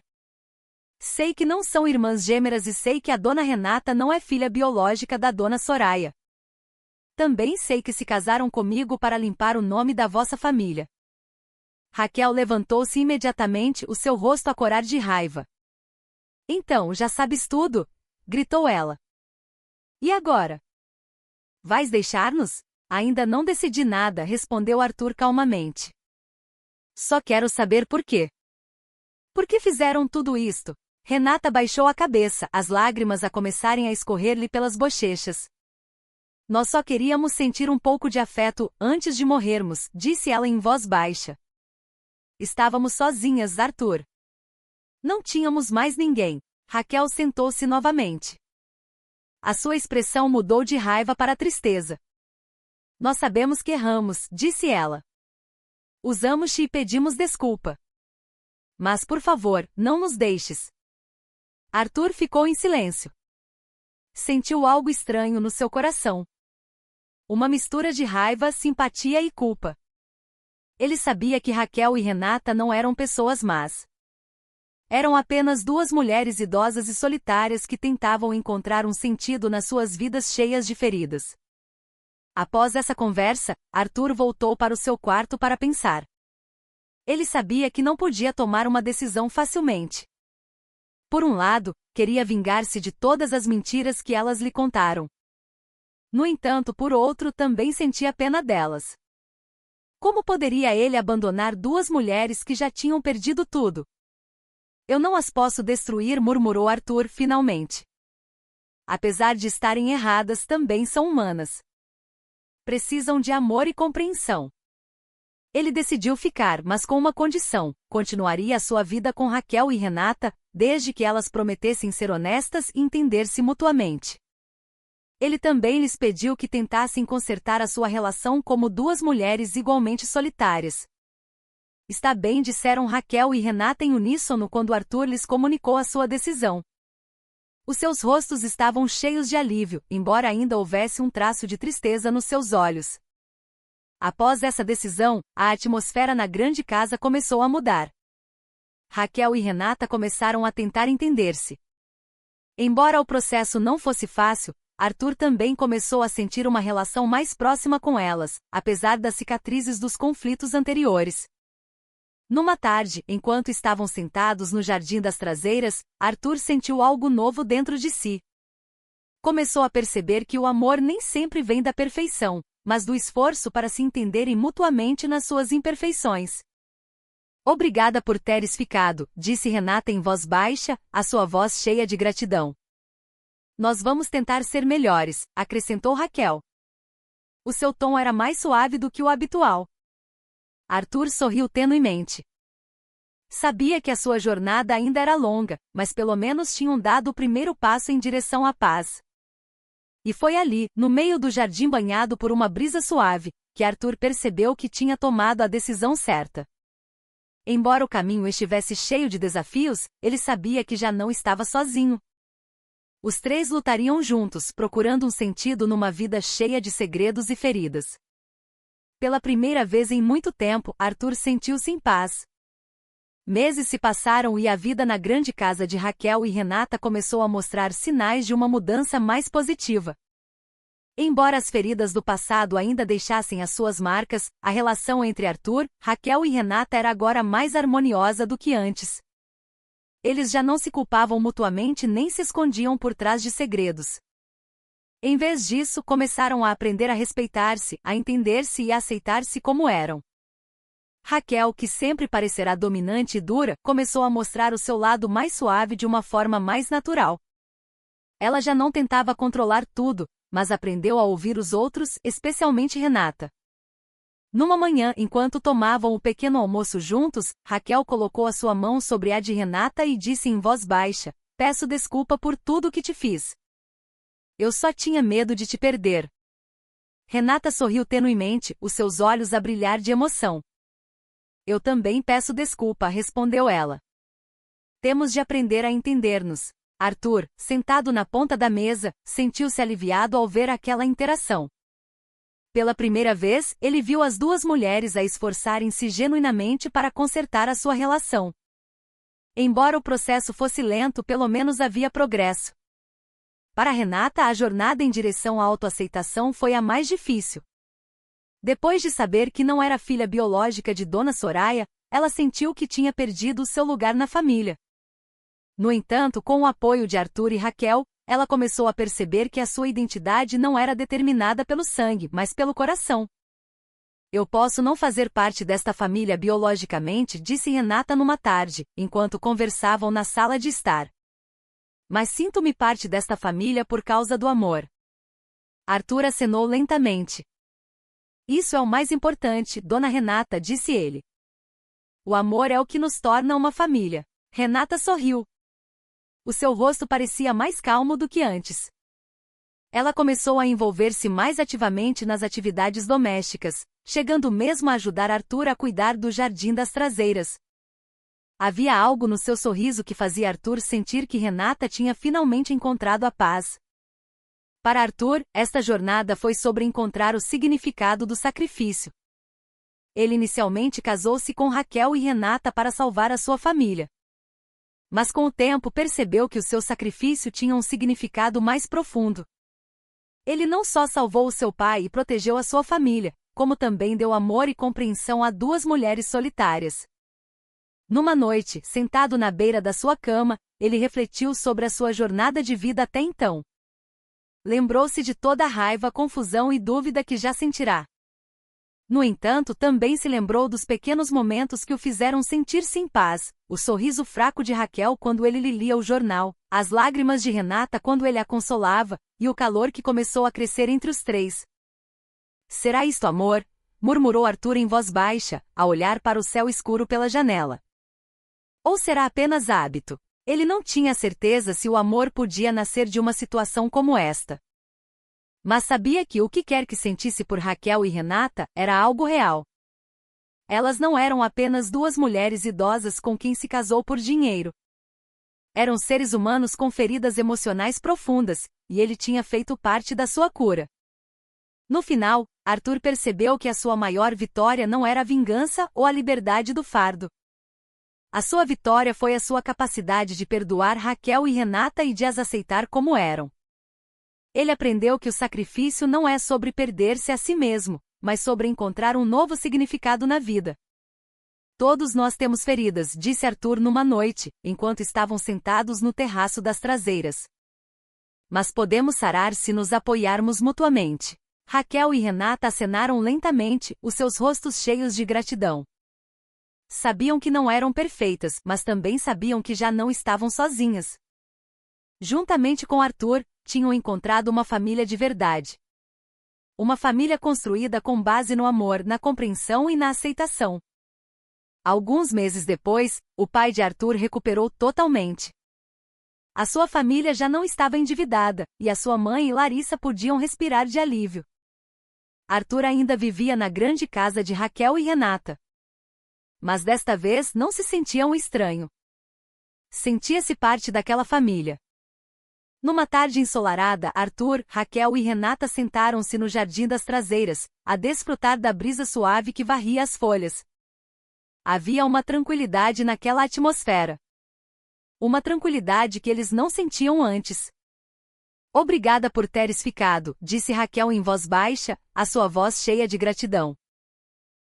Sei que não são irmãs gêmeas e sei que a dona Renata não é filha biológica da dona Soraya. Também sei que se casaram comigo para limpar o nome da vossa família. Raquel levantou-se imediatamente, o seu rosto a corar de raiva. Então, já sabes tudo? Gritou ela. E agora? Vais deixar-nos? Ainda não decidi nada, respondeu Arthur calmamente. Só quero saber por quê. Por que fizeram tudo isto? Renata baixou a cabeça, as lágrimas a começarem a escorrer-lhe pelas bochechas. Nós só queríamos sentir um pouco de afeto antes de morrermos, disse ela em voz baixa. Estávamos sozinhas, Arthur. Não tínhamos mais ninguém. Raquel sentou-se novamente. A sua expressão mudou de raiva para tristeza. Nós sabemos que erramos, disse ela. Usamos-te e pedimos desculpa. Mas por favor, não nos deixes. Arthur ficou em silêncio. Sentiu algo estranho no seu coração. Uma mistura de raiva, simpatia e culpa. Ele sabia que Raquel e Renata não eram pessoas más. Eram apenas duas mulheres idosas e solitárias que tentavam encontrar um sentido nas suas vidas cheias de feridas. Após essa conversa, Arthur voltou para o seu quarto para pensar. Ele sabia que não podia tomar uma decisão facilmente. Por um lado, queria vingar-se de todas as mentiras que elas lhe contaram. No entanto, por outro, também sentia pena delas. Como poderia ele abandonar duas mulheres que já tinham perdido tudo? Eu não as posso destruir, murmurou Arthur finalmente. Apesar de estarem erradas, também são humanas. Precisam de amor e compreensão. Ele decidiu ficar, mas com uma condição: continuaria a sua vida com Raquel e Renata, desde que elas prometessem ser honestas e entender-se mutuamente. Ele também lhes pediu que tentassem consertar a sua relação como duas mulheres igualmente solitárias. Está bem, disseram Raquel e Renata em uníssono quando Arthur lhes comunicou a sua decisão. Os seus rostos estavam cheios de alívio, embora ainda houvesse um traço de tristeza nos seus olhos. Após essa decisão, a atmosfera na grande casa começou a mudar. Raquel e Renata começaram a tentar entender-se. Embora o processo não fosse fácil, Arthur também começou a sentir uma relação mais próxima com elas, apesar das cicatrizes dos conflitos anteriores. Numa tarde, enquanto estavam sentados no jardim das traseiras, Arthur sentiu algo novo dentro de si. Começou a perceber que o amor nem sempre vem da perfeição, mas do esforço para se entenderem mutuamente nas suas imperfeições. Obrigada por teres ficado, disse Renata em voz baixa, a sua voz cheia de gratidão. Nós vamos tentar ser melhores, acrescentou Raquel. O seu tom era mais suave do que o habitual. Arthur sorriu tenuemente. Sabia que a sua jornada ainda era longa, mas pelo menos tinham dado o primeiro passo em direção à paz. E foi ali, no meio do jardim banhado por uma brisa suave, que Arthur percebeu que tinha tomado a decisão certa. Embora o caminho estivesse cheio de desafios, ele sabia que já não estava sozinho. Os três lutariam juntos, procurando um sentido numa vida cheia de segredos e feridas. Pela primeira vez em muito tempo, Arthur sentiu-se em paz. Meses se passaram e a vida na grande casa de Raquel e Renata começou a mostrar sinais de uma mudança mais positiva. Embora as feridas do passado ainda deixassem as suas marcas, a relação entre Arthur, Raquel e Renata era agora mais harmoniosa do que antes. Eles já não se culpavam mutuamente nem se escondiam por trás de segredos. Em vez disso, começaram a aprender a respeitar-se, a entender-se e a aceitar-se como eram. Raquel, que sempre parecerá dominante e dura, começou a mostrar o seu lado mais suave de uma forma mais natural. Ela já não tentava controlar tudo, mas aprendeu a ouvir os outros, especialmente Renata. Numa manhã, enquanto tomavam o pequeno almoço juntos, Raquel colocou a sua mão sobre a de Renata e disse em voz baixa: "Peço desculpa por tudo o que te fiz. Eu só tinha medo de te perder." Renata sorriu tenuemente, os seus olhos a brilhar de emoção. "Eu também peço desculpa", respondeu ela. "Temos de aprender a entender-nos." Arthur, sentado na ponta da mesa, sentiu-se aliviado ao ver aquela interação. Pela primeira vez, ele viu as duas mulheres a esforçarem-se genuinamente para consertar a sua relação. Embora o processo fosse lento, pelo menos havia progresso. Para Renata, a jornada em direção à autoaceitação foi a mais difícil. Depois de saber que não era filha biológica de Dona Soraya, ela sentiu que tinha perdido o seu lugar na família. No entanto, com o apoio de Arthur e Raquel, ela começou a perceber que a sua identidade não era determinada pelo sangue, mas pelo coração. "Eu posso não fazer parte desta família biologicamente", disse Renata numa tarde, enquanto conversavam na sala de estar. "Mas sinto-me parte desta família por causa do amor." Arthur acenou lentamente. "Isso é o mais importante, Dona Renata", disse ele. "O amor é o que nos torna uma família." Renata sorriu. O seu rosto parecia mais calmo do que antes. Ela começou a envolver-se mais ativamente nas atividades domésticas, chegando mesmo a ajudar Arthur a cuidar do jardim das traseiras. Havia algo no seu sorriso que fazia Arthur sentir que Renata tinha finalmente encontrado a paz. Para Arthur, esta jornada foi sobre encontrar o significado do sacrifício. Ele inicialmente casou-se com Raquel e Renata para salvar a sua família. Mas com o tempo percebeu que o seu sacrifício tinha um significado mais profundo. Ele não só salvou o seu pai e protegeu a sua família, como também deu amor e compreensão a duas mulheres solitárias. Numa noite, sentado na beira da sua cama, ele refletiu sobre a sua jornada de vida até então. Lembrou-se de toda a raiva, confusão e dúvida que já sentirá. No entanto, também se lembrou dos pequenos momentos que o fizeram sentir-se em paz, o sorriso fraco de Raquel quando ele lhe lia o jornal, as lágrimas de Renata quando ele a consolava, e o calor que começou a crescer entre os três. "Será isto amor?", murmurou Arthur em voz baixa, a olhar para o céu escuro pela janela. "Ou será apenas hábito?" Ele não tinha certeza se o amor podia nascer de uma situação como esta. Mas sabia que o que quer que sentisse por Raquel e Renata era algo real. Elas não eram apenas duas mulheres idosas com quem se casou por dinheiro. Eram seres humanos com feridas emocionais profundas, e ele tinha feito parte da sua cura. No final, Arthur percebeu que a sua maior vitória não era a vingança ou a liberdade do fardo. A sua vitória foi a sua capacidade de perdoar Raquel e Renata e de as aceitar como eram. Ele aprendeu que o sacrifício não é sobre perder-se a si mesmo, mas sobre encontrar um novo significado na vida. "Todos nós temos feridas", disse Arthur numa noite, enquanto estavam sentados no terraço das traseiras. "Mas podemos sarar se nos apoiarmos mutuamente." Raquel e Renata acenaram lentamente, os seus rostos cheios de gratidão. Sabiam que não eram perfeitas, mas também sabiam que já não estavam sozinhas. Juntamente com Arthur, tinham encontrado uma família de verdade. Uma família construída com base no amor, na compreensão e na aceitação. Alguns meses depois, o pai de Arthur recuperou totalmente. A sua família já não estava endividada, e a sua mãe e Larissa podiam respirar de alívio. Arthur ainda vivia na grande casa de Raquel e Renata. Mas desta vez não se sentia um estranho. Sentia-se parte daquela família. Numa tarde ensolarada, Arthur, Raquel e Renata sentaram-se no jardim das traseiras, a desfrutar da brisa suave que varria as folhas. Havia uma tranquilidade naquela atmosfera. Uma tranquilidade que eles não sentiam antes. Obrigada por teres ficado, disse Raquel em voz baixa, a sua voz cheia de gratidão.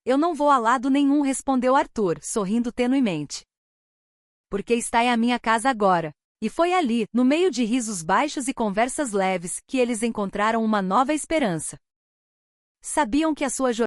Eu não vou a lado nenhum, respondeu Arthur, sorrindo tenuemente. Porque está em a minha casa agora. E foi ali, no meio de risos baixos e conversas leves, que eles encontraram uma nova esperança. Sabiam que a sua